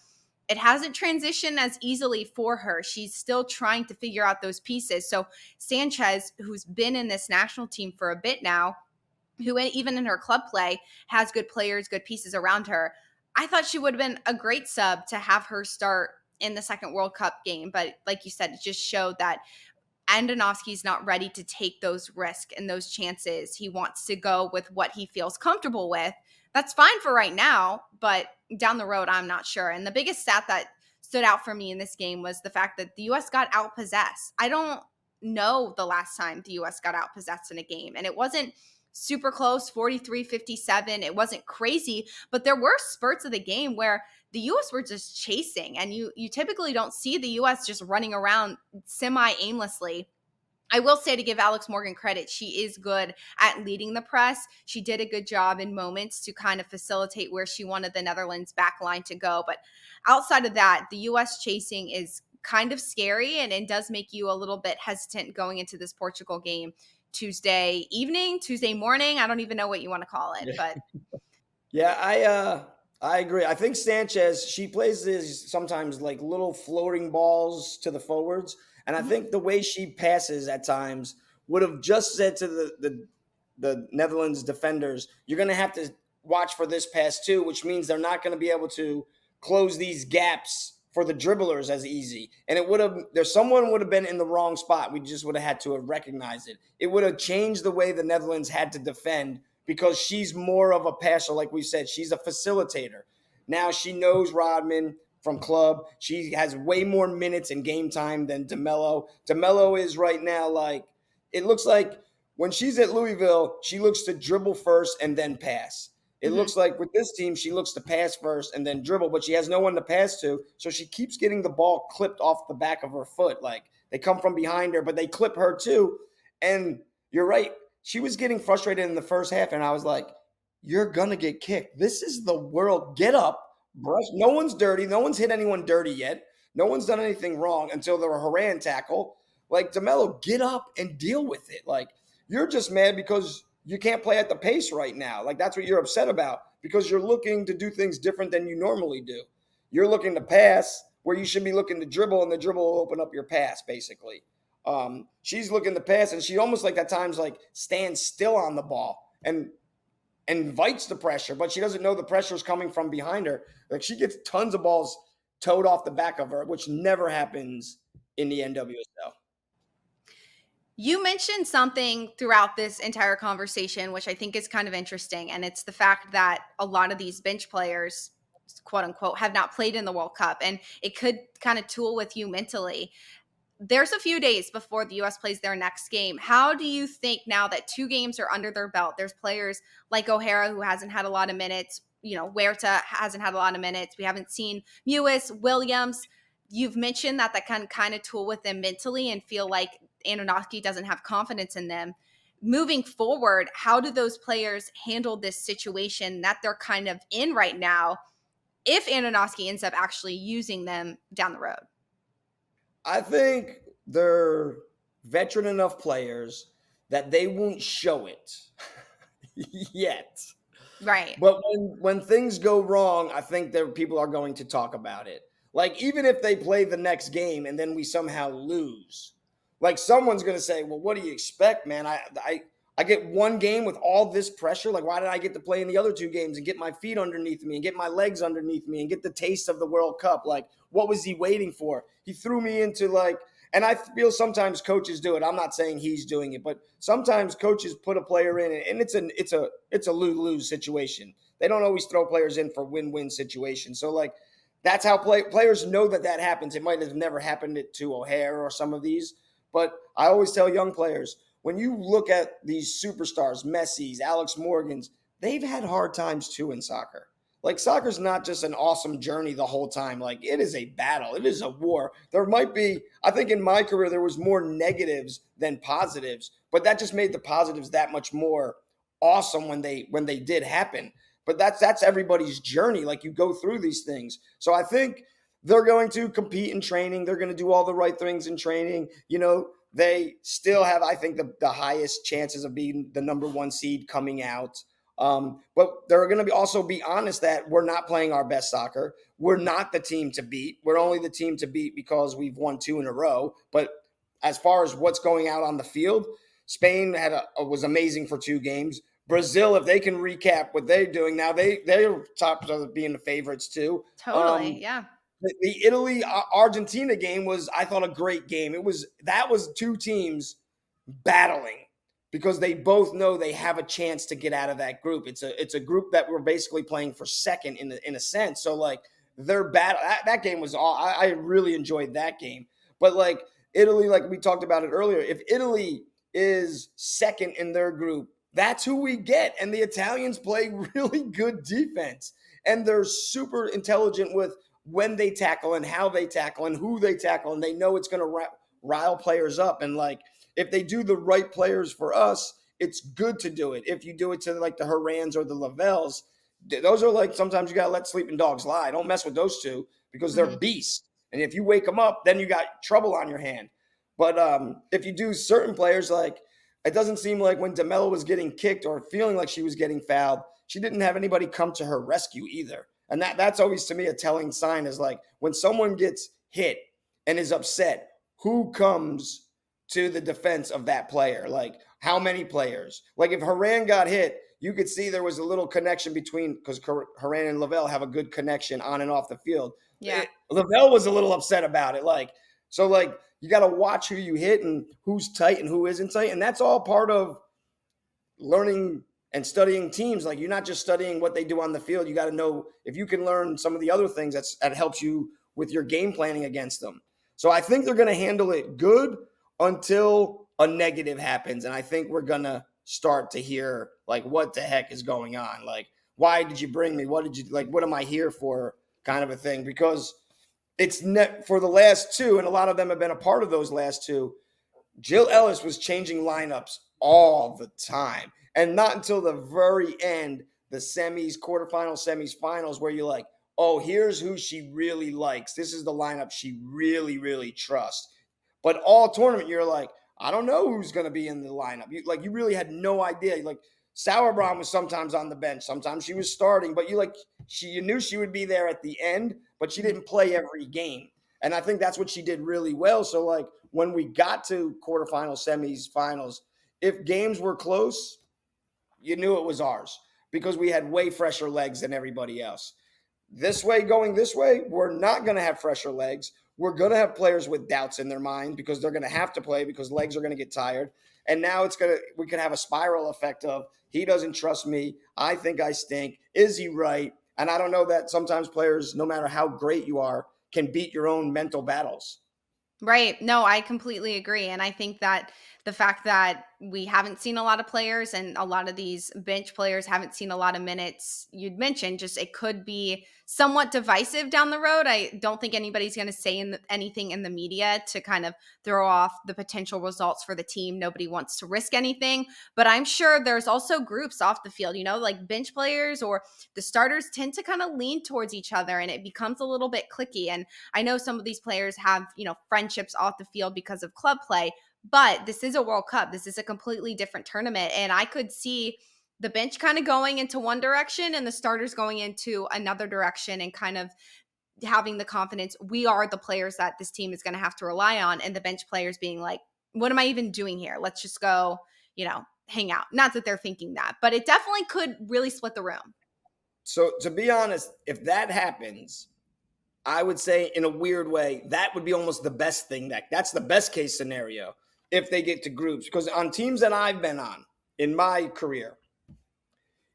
It hasn't transitioned as easily for her. She's still trying to figure out those pieces. So Sanchez, who's been in this national team for a bit now, who even in her club play has good players, good pieces around her, I thought she would have been a great sub to have her start in the second World Cup game. But like you said, it just showed that Andonovski's not ready to take those risks and those chances. He wants to go with what he feels comfortable with. That's fine for right now, but down the road, I'm not sure. And the biggest stat that stood out for me in this game was the fact that the U.S. got outpossessed. I don't know the last time the U.S. got outpossessed in a game. And it wasn't super close, 43-57. It wasn't crazy, but there were spurts of the game where the U.S. were just chasing, and you typically don't see the U.S. just running around semi-aimlessly. I will say, to give Alex Morgan credit, she is good at leading the press. She did a good job in moments to kind of facilitate where she wanted the Netherlands back line to go. But outside of that, the U.S. chasing is kind of scary, and it does make you a little bit hesitant going into this Portugal game Tuesday evening, Tuesday morning. I don't even know what you want to call it, but Yeah, I agree. I think Sanchez, she plays these sometimes like little floating balls to the forwards. And I think the way she passes at times would have just said to the Netherlands defenders, you're going to have to watch for this pass too, which means they're not going to be able to close these gaps for the dribblers as easy. And it would have, there's someone would have been in the wrong spot. We just would have had to have recognized it. It would have changed the way the Netherlands had to defend because she's more of a passer. Like we said, she's a facilitator. Now she knows Rodman from club. She has way more minutes in game time than DeMello. DeMello is right now like, it looks like when she's at Louisville, she looks to dribble first and then pass. It Mhm. looks like with this team, she looks to pass first and then dribble, but she has no one to pass to. So she keeps getting the ball clipped off the back of her foot. Like they come from behind her, but they clip her too. And you're right. She was getting frustrated in the first half. And I was like, you're going to get kicked. This is the world. Get up, brush. No one's dirty. No one's hit anyone dirty yet. No one's done anything wrong until the Haran tackle. Like, DeMello, get up and deal with it. Like, you're just mad because you can't play at the pace right now. Like, that's what you're upset about because you're looking to do things different than you normally do. You're looking to pass where you should be looking to dribble, and the dribble will open up your pass, basically. She's looking to pass, and she almost like at times like stands still on the ball and invites the pressure, but she doesn't know the pressure is coming from behind her. Like she gets tons of balls towed off the back of her, which never happens in the NWSL. You mentioned something throughout this entire conversation, which I think is kind of interesting. And it's the fact that a lot of these bench players, quote unquote, have not played in the World Cup. And it could kind of tool with you mentally. There's a few days before the US plays their next game. How do you think now that 2 games are under their belt, there's players like O'Hara who hasn't had a lot of minutes, Huerta hasn't had a lot of minutes. We haven't seen Mewis, Williams. You've mentioned that can kind of tool with them mentally and feel like Anunoski doesn't have confidence in them. Moving forward, how do those players handle this situation that they're kind of in right now if Anunoski ends up actually using them down the road? I think they're veteran enough players that they won't show it yet. Right. But when things go wrong, I think that people are going to talk about it. Like even if they play the next game and then we somehow lose, like someone's going to say, "Well, what do you expect, man? I get one game with all this pressure. Like why did I get to play in the other 2 games and get my feet underneath me and get my legs underneath me and get the taste of the World Cup? Like what was he waiting for? He threw me into like." And I feel sometimes coaches do it. I'm not saying he's doing it, but sometimes coaches put a player in, and it's a lose-lose situation. They don't always throw players in for win-win situations. So like that's how players know that happens. It might have never happened to O'Hare or some of these, but I always tell young players when you look at these superstars, Messi's, Alex Morgan's, they've had hard times too in soccer. Like soccer's not just an awesome journey the whole time. Like it is a battle. It is a war. There might be, I think in my career, there was more negatives than positives, but that just made the positives that much more awesome when they did happen. But that's everybody's journey. Like you go through these things. So I think they're going to compete in training. They're going to do all the right things in training. They still have, I think, the highest chances of being the number 1 seed coming out. But they're going to also be honest that we're not playing our best soccer. We're not the team to beat. We're only the team to beat because we've won 2 in a row. But as far as what's going out on the field, Spain was amazing for 2 games. Brazil, if they can recap what they're doing now, they're top of being the favorites too. Totally. Yeah. The Italy Argentina game was, I thought, a great game. That was 2 teams battling because they both know they have a chance to get out of that group. It's a group that we're basically playing for second in a sense. So like their battle that game was all I really enjoyed that game. But like Italy, like we talked about it earlier, if Italy is second in their group, that's who we get. And the Italians play really good defense. And they're super intelligent with when they tackle and how they tackle and who they tackle. And they know it's going to rile players up. And like, if they do the right players for us, it's good to do it. If you do it to like the Harans or the Lavelles, those are like sometimes you got to let sleeping dogs lie. Don't mess with those 2 because they're Mhm. beasts. And if you wake them up, then you got trouble on your hand. But if you do certain players, like it doesn't seem like when DeMello was getting kicked or feeling like she was getting fouled, she didn't have anybody come to her rescue either. And that's always to me a telling sign is like when someone gets hit and is upset, who comes to the defense of that player? Like how many players? Like if Haran got hit, you could see there was a little connection between because Haran and Lavelle have a good connection on and off the field. Yeah. Lavelle was a little upset about it. So you got to watch who you hit and who's tight and who isn't tight. And that's all part of learning and studying teams. Like, you're not just studying what they do on the field. You got to know if you can learn some of the other things that helps you with your game planning against them. So I think they're going to handle it good until a negative happens. And I think we're going to start to hear, like, what the heck is going on? Like, why did you bring me? What did you like? What am I here for? Kind of a thing. Because it's net for the last two, and a lot of them have been a part of those last two. Jill Ellis was changing lineups all the time. And not until the very end, the semis, quarterfinals, semis, finals, where you're like, oh, here's who she really likes. This is the lineup she really, really trusts. But all tournament, you're like, I don't know who's going to be in the lineup. You really had no idea. Like, Sauerbrunn was sometimes on the bench, sometimes she was starting, but you knew she would be there at the end, but she didn't play every game. And I think that's what she did really well. So, like, when we got to quarterfinals, semis, finals, if games were close, you knew it was ours because we had way fresher legs than everybody else. Going this way, we're not going to have fresher legs. We're going to have players with doubts in their mind because they're going to have to play because legs are going to get tired. And now we could have a spiral effect of, he doesn't trust me. I think I stink. Is he right? And I don't know that sometimes players, no matter how great you are, can beat your own mental battles. Right. No, I completely agree. And I think that the fact that we haven't seen a lot of players and a lot of these bench players haven't seen a lot of minutes, you'd mentioned, just it could be somewhat divisive down the road. I don't think anybody's going to say anything in the media to kind of throw off the potential results for the team. Nobody wants to risk anything. But I'm sure there's also groups off the field, like bench players or the starters tend to kind of lean towards each other and it becomes a little bit cliquey. And I know some of these players have, friendships off the field because of club play, but this is a World Cup. This is a completely different tournament. And I could see the bench kind of going into one direction and the starters going into another direction and kind of having the confidence we are the players that this team is going to have to rely on. And the bench players being like, what am I even doing here? Let's just go, hang out. Not that they're thinking that, but it definitely could really split the room. So, to be honest, if that happens, I would say, in a weird way, that would be almost the best thing. That's the best case scenario if they get to groups. Because on teams that I've been on in my career,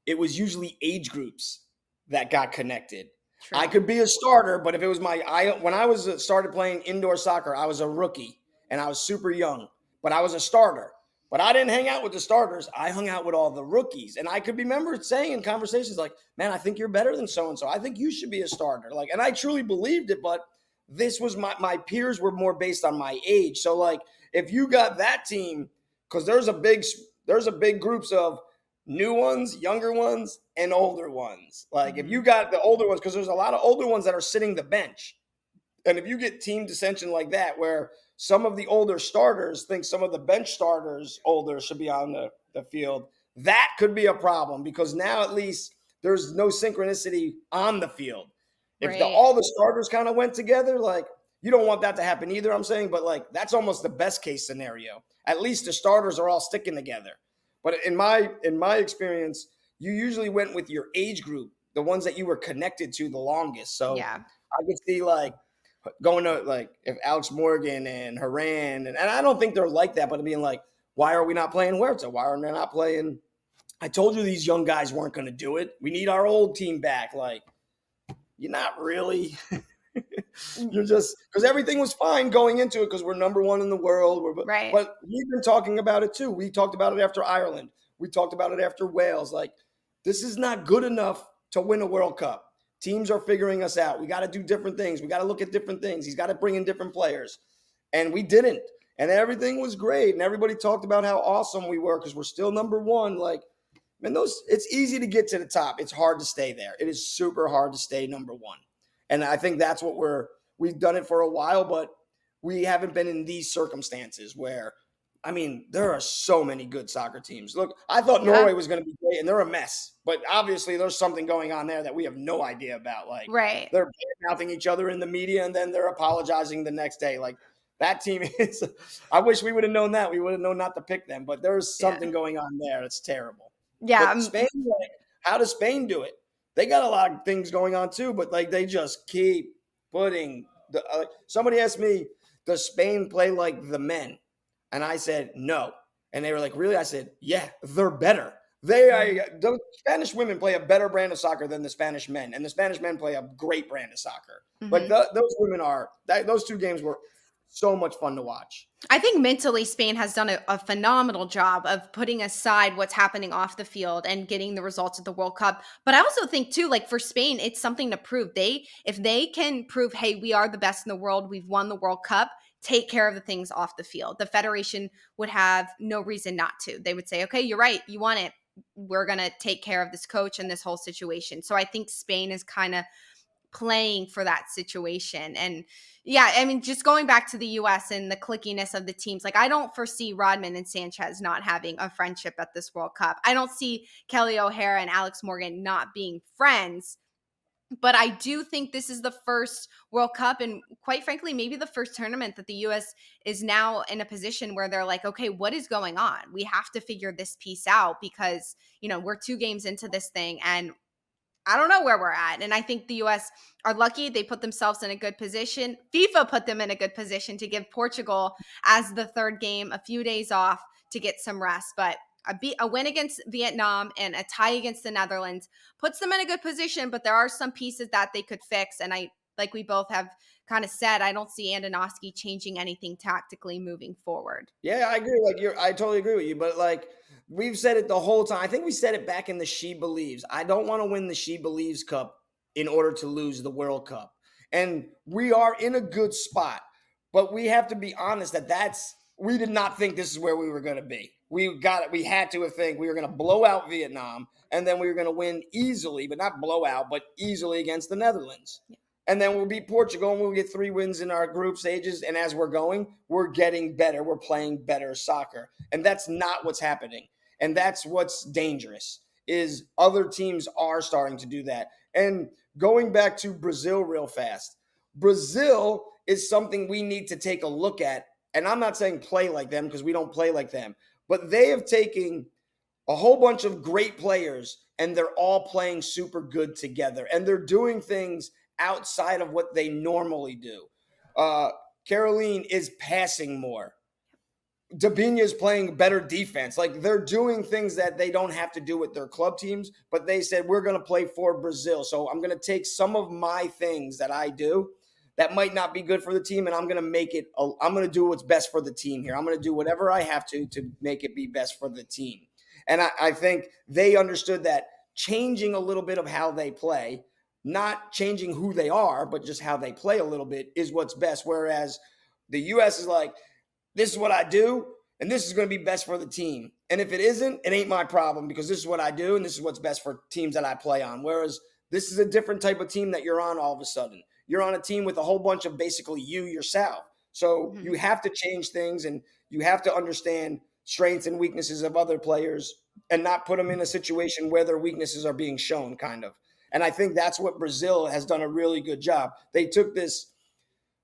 it was usually age groups that got connected. True. I could be a starter, but if it was when I was started playing indoor soccer, I was a rookie and I was super young, but I was a starter. But I didn't hang out with the starters. I hung out with all the rookies. And I could remember saying in conversations like, man, I think you're better than so-and-so. I think you should be a starter. Like, and I truly believed it, but this was my peers were more based on my age. So, like, if you got that team, because there's a big groups of new ones, younger ones, and older ones. Like, if you got the older ones, because there's a lot of older ones that are sitting the bench. And if you get team dissension like that, where some of the older starters think some of the bench starters older should be on the field, that could be a problem because now at least there's no synchronicity on the field. If Right. all the starters kind of went together, like, you don't want that to happen either, I'm saying, but like, that's almost the best case scenario. At least the starters are all sticking together. But in my experience, you usually went with your age group, the ones that you were connected to the longest. So Yeah. I could see, like, going to, like, if Alex Morgan and Haran, and I don't think they're like that, but being like, why are we not playing Huerta? Why are they not playing? I told you these young guys weren't going to do it. We need our old team back. Like, you're not really. You're just, because everything was fine going into it because we're number one in the world. Right. But we've been talking about it too. We talked about it after Ireland. We talked about it after Wales. Like, this is not good enough to win a World Cup. Teams are figuring us out. We got to do different things. We got to look at different things. He's got to bring in different players. And we didn't. And everything was great. And everybody talked about how awesome we were because we're still number one. Like, man, it's easy to get to the top. It's hard to stay there. It is super hard to stay number one. And I think that's what we've done it for a while, but we haven't been in these circumstances where, I mean, there are so many good soccer teams. Look, I thought Norway was going to be great, and they're a mess. But obviously, there's something going on there that we have no idea about. Like, Right. they're mouthing each other in the media, and then they're apologizing the next day. Like, that team is – I wish we would have known that. We would have known not to pick them. But there's something going on there. It's terrible. Yeah. But Spain, like, how does Spain do it? They got a lot of things going on too, but like, they just keep pudding. Somebody asked me, does Spain play like the men? And I said, no. And they were like, really? I said, yeah, they're better. The Spanish women play a better brand of soccer than the Spanish men, and the Spanish men play a great brand of soccer. Like Mhm. those women those two games were so much fun to watch. I think mentally, Spain has done a phenomenal job of putting aside what's happening off the field and getting the results of the World Cup. But I also think too, like for Spain, it's something to prove. If they can prove, hey, we are the best in the world, we've won the World Cup, take care of the things off the field. The federation would have no reason not to. They would say, okay, you're right, you won it. We're gonna take care of this coach and this whole situation. So I think Spain is kind of playing for that situation. And yeah, I mean, just going back to the US and the clickiness of the teams, like I don't foresee Rodman and Sanchez not having a friendship at this World Cup. I don't see Kelly O'Hara and Alex Morgan not being friends. But I do think this is the first World Cup and quite frankly, maybe the first tournament that the US is now in a position where they're like, okay, what is going on? We have to figure this piece out because, we're 2 games into this thing and I don't know where we're at. And I think the US are lucky. They put themselves in a good position. FIFA put them in a good position to give Portugal, as the third game, a few days off to get some rest. But a win against Vietnam and a tie against the Netherlands puts them in a good position. But there are some pieces that they could fix. And like we both have kind of said, I don't see Andonovski changing anything tactically moving forward. Yeah, I agree. I totally agree with you. But like we've said it the whole time. I think we said it back in the She Believes. I don't want to win the She Believes Cup in order to lose the World Cup. And we are in a good spot. But we have to be honest we did not think this is where we were going to be. We had to think we were going to blow out Vietnam and then we were going to win easily, but not blow out, but easily against the Netherlands. And then we'll beat Portugal and we'll get 3 wins in our group stages. And as we're going, we're getting better. We're playing better soccer. And that's not what's happening. And that's what's dangerous is other teams are starting to do that. And going back to Brazil real fast, Brazil is something we need to take a look at. And I'm not saying play like them because we don't play like them, but they have taken a whole bunch of great players and they're all playing super good together. And they're doing things outside of what they normally do. Caroline is passing more. Dabinha is playing better defense. Like they're doing things that they don't have to do with their club teams, but they said, we're going to play for Brazil. So I'm going to take some of my things that I do that might not be good for the team, and I'm going to I'm going to do what's best for the team here. I'm going to do whatever I have to make it be best for the team. And I think they understood that changing a little bit of how they play, not changing who they are, but just how they play a little bit is what's best. Whereas the U.S. is like, this is what I do, and this is going to be best for the team. And if it isn't, it ain't my problem because this is what I do, and this is what's best for teams that I play on. Whereas this is a different type of team that you're on all of a sudden. You're on a team with a whole bunch of basically you yourself. So you have to change things, and you have to understand strengths and weaknesses of other players and not put them in a situation where their weaknesses are being shown, kind of. And I think that's what Brazil has done a really good job. They took this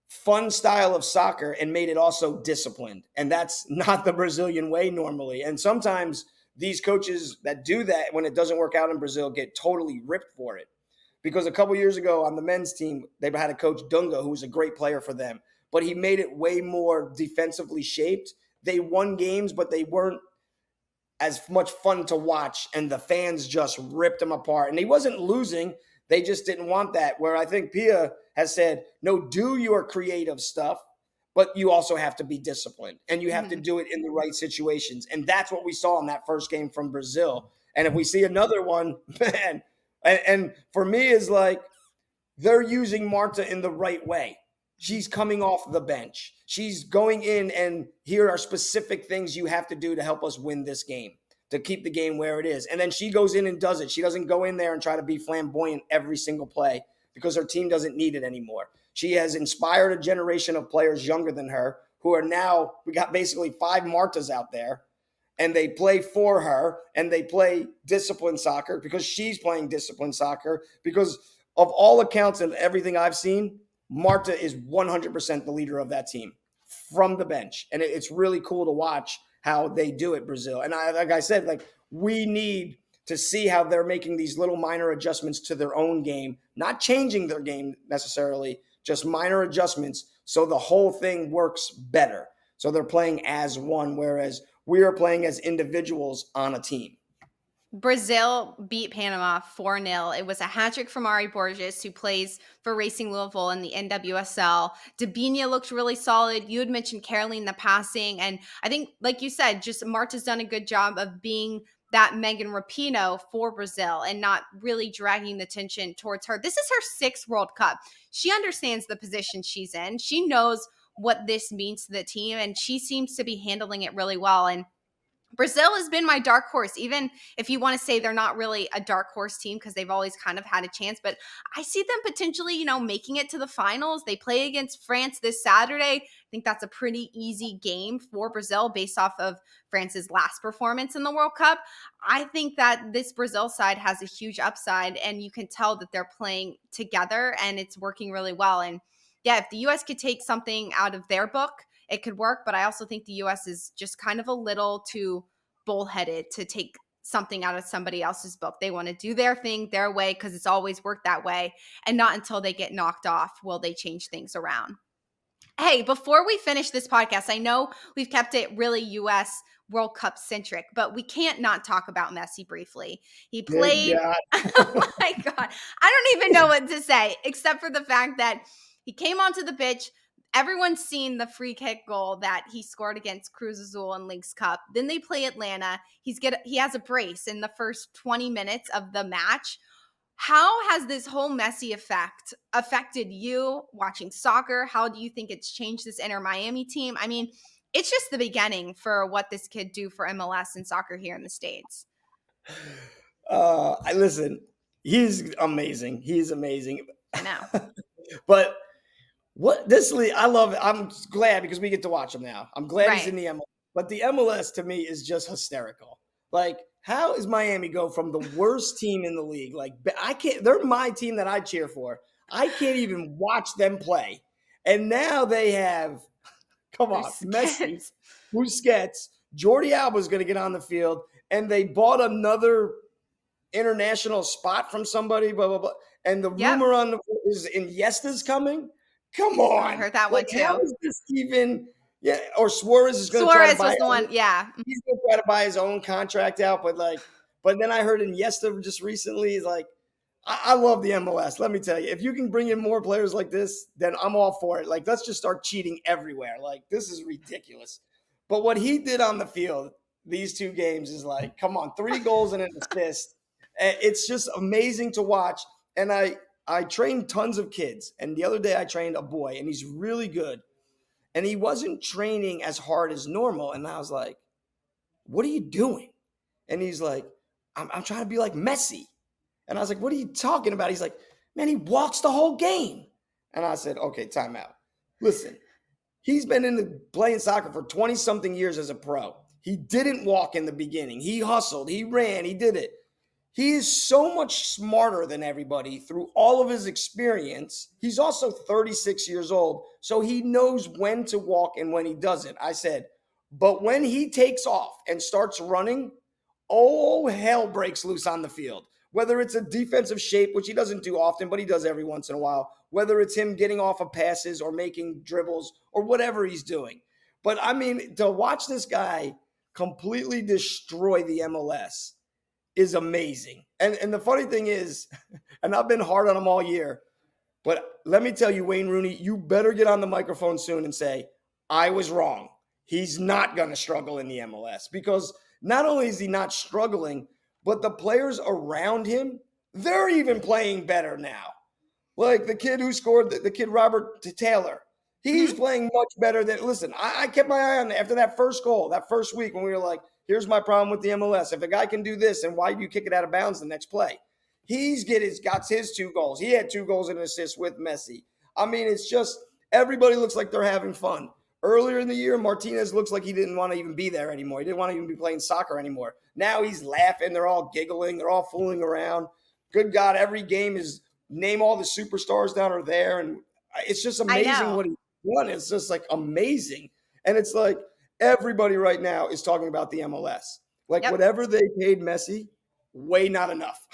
fun style of soccer and made it also disciplined. And that's not the Brazilian way normally. And sometimes these coaches that do that when it doesn't work out in Brazil get totally ripped for it. Because a couple years ago on the men's team, they had a coach, Dunga, who was a great player for them, but he made it way more defensively shaped. They won games, but they weren't as much fun to watch, and the fans just ripped him apart. And he wasn't losing. They just didn't want that. Where I think Pia has said, no, do your creative stuff, but you also have to be disciplined, and you have to do it in the right situations. And that's what we saw in that first game from Brazil. And if we see another one, man, and for me is like they're using Marta in the right way. She's coming off the bench. She's going in, and here are specific things you have to do to help us win this game, to keep the game where it is. And then she goes in and does it. She doesn't go in there and try to be flamboyant every single play because her team doesn't need it anymore. She has inspired a generation of players younger than her who are now, we got basically 5 Martas out there, and they play for her, and they play disciplined soccer because she's playing disciplined soccer. Because of all accounts and everything I've seen, Marta is 100% the leader of that team from the bench. And it's really cool to watch how they do it, Brazil. And like I said, like we need to see how they're making these little minor adjustments to their own game, not changing their game necessarily, just minor adjustments. So the whole thing works better. So they're playing as one, whereas we are playing as individuals on a team. Brazil beat Panama 4-0. It was a hat trick from Ari Borges, who plays for Racing Louisville in the NWSL. Dabinia looked really solid. You had mentioned Caroline, the passing. And I think, like you said, just Marta's done a good job of being that Megan Rapinoe for Brazil and not really dragging the attention towards her. This is her sixth World Cup. She understands the position she's in. She knows what this means to the team, and she seems to be handling it really well. And Brazil has been my dark horse, even if you want to say they're not really a dark horse team because they've always kind of had a chance. But I see them potentially, making it to the finals. They play against France this Saturday. I think that's a pretty easy game for Brazil based off of France's last performance in the World Cup. I think that this Brazil side has a huge upside, and you can tell that they're playing together and it's working really well. And yeah, if the U.S. could take something out of their book, it could work. But I also think the U.S. is just kind of a little too bullheaded to take something out of somebody else's book. They want to do their thing their way because it's always worked that way. And not until they get knocked off will they change things around. Hey, before we finish this podcast, I know we've kept it really U.S. World Cup centric, but we can't not talk about Messi briefly. He Good played, God. oh my God, I don't even know what to say, except for the fact that he came onto the pitch. Everyone's seen the free kick goal that he scored against Cruz Azul in Leagues Cup. Then they play Atlanta. He has a brace in the first 20 minutes of the match. How has this whole Messi effect affected you watching soccer? How do you think it's changed this Inter Miami team? I mean, it's just the beginning for what this kid do for MLS and soccer here in the States. I listen. He's amazing. He's amazing. I know. But what this league, I love it. I'm glad because we get to watch him now. I'm glad he's Right. in the MLS. But the MLS to me is just hysterical. Like, how is Miami go from the worst team in the league? Like, I can't. They're my team that I cheer for. I can't even watch them play. And now they have, come on, Bruce Messi, kids. Busquets, Jordi Alba's going to get on the field, and they bought another international spot from somebody, blah, blah, blah. And the Yep. rumor on the is Iniesta's coming. Come I on. heard that Like, one how too. is this even? Yeah, or Suarez is going to try to Suarez buy. was the one. Yeah. He's going to try to buy his own contract out, but then I heard Iniesta just recently is like, I love the MLS. Let me tell you, if you can bring in more players like this, then I'm all for it. Like, let's just start cheating everywhere. Like, this is ridiculous. But what he did on the field, these two games, is like, come on, 3 goals and an assist. It's just amazing to watch. And I trained tons of kids. And the other day I trained a boy, and he's really good. And he wasn't training as hard as normal. And I was like, what are you doing? And he's like, I'm trying to be like Messi. And I was like, what are you talking about? He's like, man, he walks the whole game. And I said, okay, time out. Listen, he's been playing soccer for 20 something years as a pro. He didn't walk in the beginning. He hustled, he ran, he did it. He is so much smarter than everybody through all of his experience. He's also 36 years old, so he knows when to walk and when he doesn't. I said, but when he takes off and starts running, oh, hell breaks loose on the field. Whether it's a defensive shape, which he doesn't do often, but he does every once in a while, whether it's him getting off of passes or making dribbles or whatever he's doing. But I mean, to watch this guy completely destroy the MLS is amazing. And the funny thing is, and I've been hard on him all year, but let me tell you, Wayne Rooney, you better get on the microphone soon and say, I was wrong. He's not going to struggle in the MLS because not only is he not struggling, but the players around him, they're even playing better now. Like the kid who scored, the kid Robert Taylor, he's Mhm. playing much better than. Listen, I kept my eye on after that first goal, that first week when we were like, here's my problem with the MLS. If a guy can do this, and why do you kick it out of bounds the next play? Got his 2 goals. He had 2 goals and an assist with Messi. I mean, it's just everybody looks like they're having fun. Earlier in the year, Martinez looks like he didn't want to even be there anymore. He didn't want to even be playing soccer anymore. Now he's laughing. They're all giggling. They're all fooling around. Good God, every game is name all the superstars that are there. And it's just I amazing know. what he's done. It's just like amazing. And it's like everybody right now is talking about the MLS. Like Yep. whatever they paid Messi, way not enough.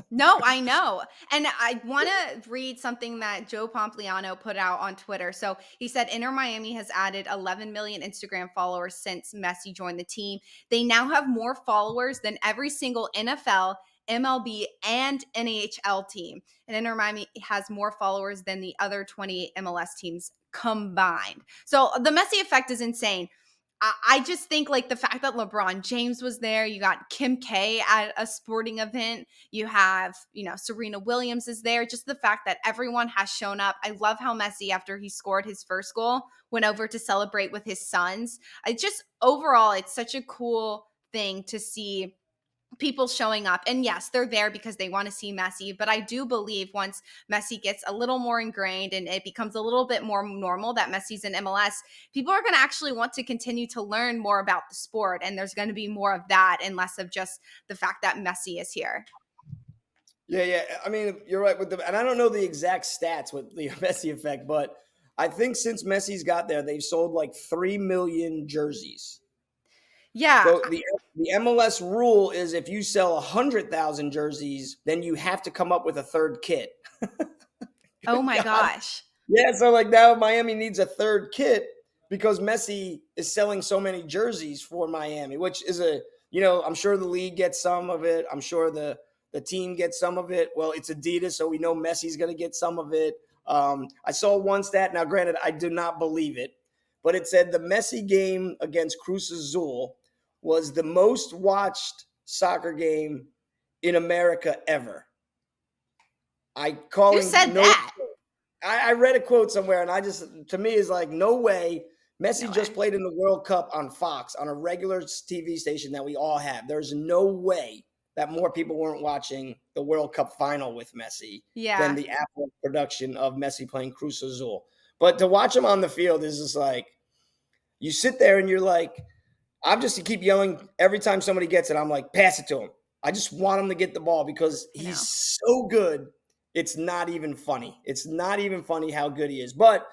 No, I know. And I want to read something that Joe Pompliano put out on Twitter. So he said Inter Miami has added 11 million Instagram followers since Messi joined the team. They now have more followers than every single NFL, MLB, and NHL team. And Inter Miami has more followers than the other 28 MLS teams combined. So the Messi effect is insane. I just think like the fact that LeBron James was there, you got Kim K at a sporting event, you have, Serena Williams is there. Just the fact that everyone has shown up. I love how Messi, after he scored his first goal, went over to celebrate with his sons. I just overall, it's such a cool thing to see people showing up. And yes, they're there because they want to see Messi. But I do believe once Messi gets a little more ingrained and it becomes a little bit more normal that Messi's in MLS, people are going to actually want to continue to learn more about the sport. And there's going to be more of that and less of just the fact that Messi is here. Yeah, yeah. I mean, you're right with and I don't know the exact stats with the Messi effect, but I think since Messi's got there, they've sold like 3 million jerseys. Yeah. So the MLS rule is if you sell 100,000 jerseys, then you have to come up with a third kit. Oh Good my God. gosh. Yeah, so like now Miami needs a third kit because Messi is selling so many jerseys for Miami, which is I'm sure the league gets some of it. I'm sure the team gets some of it. Well, it's Adidas, so we know Messi's going to get some of it. I saw one stat. Now, granted, I do not believe it, but it said the Messi game against Cruz Azul was the most watched soccer game in America ever. I Who calling said no that? I read a quote somewhere, and I just to me is like, no way. No Messi just way. played in the World Cup on Fox on a regular TV station that we all have. There's no way that more people weren't watching the World Cup final with Messi than Yeah. the Apple production of Messi playing Cruz Azul. But to watch him on the field is just like you sit there and you're like, I'm just to keep yelling every time somebody gets it. I'm like, pass it to him. I just want him to get the ball because I he's know. so good. It's not even funny. It's not even funny how good he is. But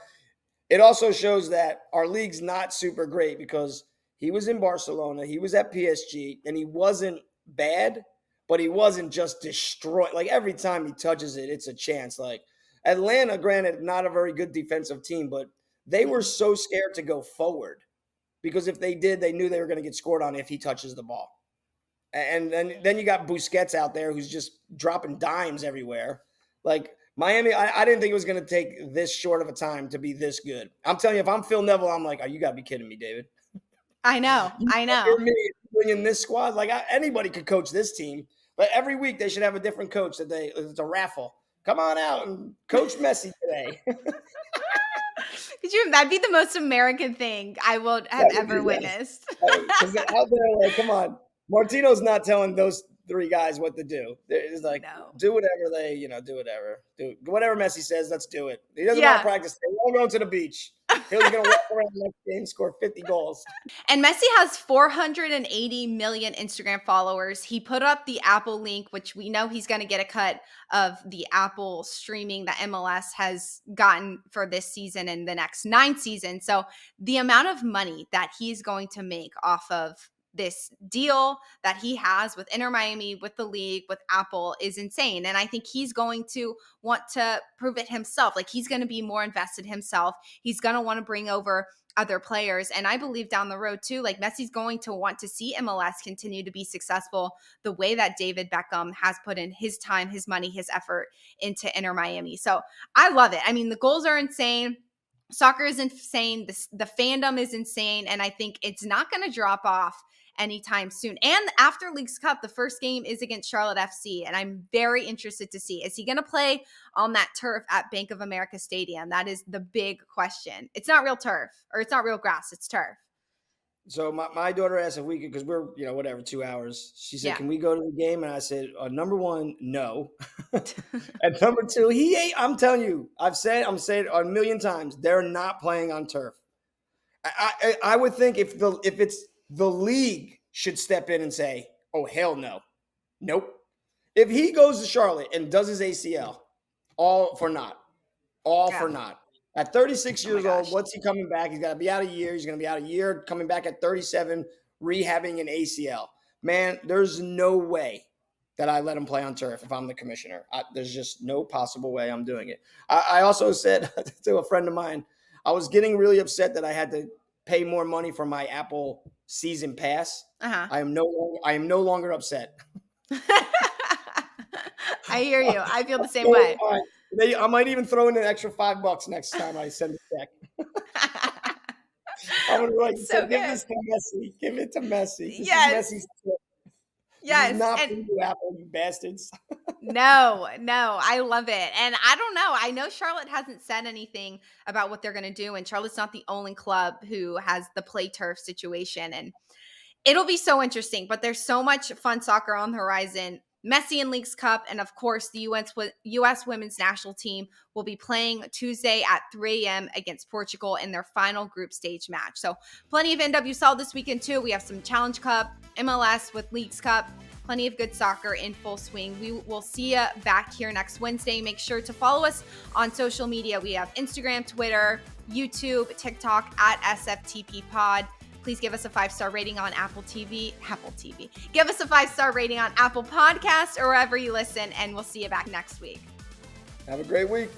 it also shows that our league's not super great because he was in Barcelona, he was at PSG, and he wasn't bad, but he wasn't just destroyed. Like every time he touches it, it's a chance. Like Atlanta, granted, not a very good defensive team, but they were No. so scared to go forward because if they did, they knew they were going to get scored on if he touches the ball. And then you got Busquets out there who's just dropping dimes everywhere. Like Miami, I didn't think it was going to take this short of a time to be this good. I'm telling you, if I'm Phil Neville, I'm like, oh, you got to be kidding me, David. I know. You I hear know. me bringing this squad? Like anybody could coach this team, but every week they should have a different coach. It's a raffle. Come on out and coach Messi today. Could you? That'd be the most American thing I will have That would ever be yes. witnessed. Because out there, like, come on, Martino's not telling those three guys what to do. It's like No. do whatever do whatever, do whatever Messi says. Let's do it. He doesn't want to Yeah. practice. They won't go to the beach. He's going to walk around the next game, score 50 goals. And Messi has 480 million Instagram followers. He put up the Apple link, which we know he's going to get a cut of the Apple streaming that MLS has gotten for this season and the next 9 seasons. So the amount of money that he's going to make off of this deal that he has with Inter Miami, with the league, with Apple is insane. And I think he's going to want to prove it himself. Like he's going to be more invested himself. He's going to want to bring over other players. And I believe down the road too, like Messi's going to want to see MLS continue to be successful the way that David Beckham has put in his time, his money, his effort into Inter Miami. So I love it. I mean, the goals are insane. Soccer is insane. The fandom is insane. And I think it's not going to drop off anytime soon. And after Leagues Cup, the first game is against Charlotte FC. And I'm very interested to see, is he going to play on that turf at Bank of America Stadium? That is the big question. It's not real turf, or it's not real grass. It's turf. So my daughter asked if we could, because we're, whatever, 2 hours. She said, Yeah. can we go to the game? And I said, number one, no. And number two, he ain't, I'm telling you, I'm saying it a million times. They're not playing on turf. I would think if it's the league should step in and say, oh, hell no. Nope. If he goes to Charlotte and does his ACL, all for naught. All Yeah. for naught. At 36 Oh my years old, gosh. what's he coming back? He's got to be out a year. He's going to be out a year, coming back at 37, rehabbing an ACL. Man, there's no way. that I let him play on turf if I'm the commissioner. There's just no possible way I'm doing it. I also said to a friend of mine, I was getting really upset that I had to pay more money for my Apple season pass. Uh-huh. I am no longer upset. I hear you. I feel the same So way. I might even throw in an extra $5 next time I send a check. I'm gonna write, It's say, so give good. this to Messi. Give it to Messi. This is Yes. Messi's tip. This is Yes. not And for you, Apple, you bastards. no, no, I love it. And I don't know. I know Charlotte hasn't said anything about what they're going to do. And Charlotte's not the only club who has the play turf situation. And it'll be so interesting. But there's so much fun soccer on the horizon. Messi and Leagues Cup. And of course, the US women's national team will be playing Tuesday at 3 a.m. against Portugal in their final group stage match. So plenty of NWSL this weekend, too. We have some Challenge Cup, MLS with Leagues Cup. Plenty of good soccer in full swing. We will see you back here next Wednesday. Make sure to follow us on social media. We have Instagram, Twitter, YouTube, TikTok at SFTP Pod. Please give us a 5-star rating on Apple TV. Give us a 5-star rating on Apple Podcasts or wherever you listen, and we'll see you back next week. Have a great week.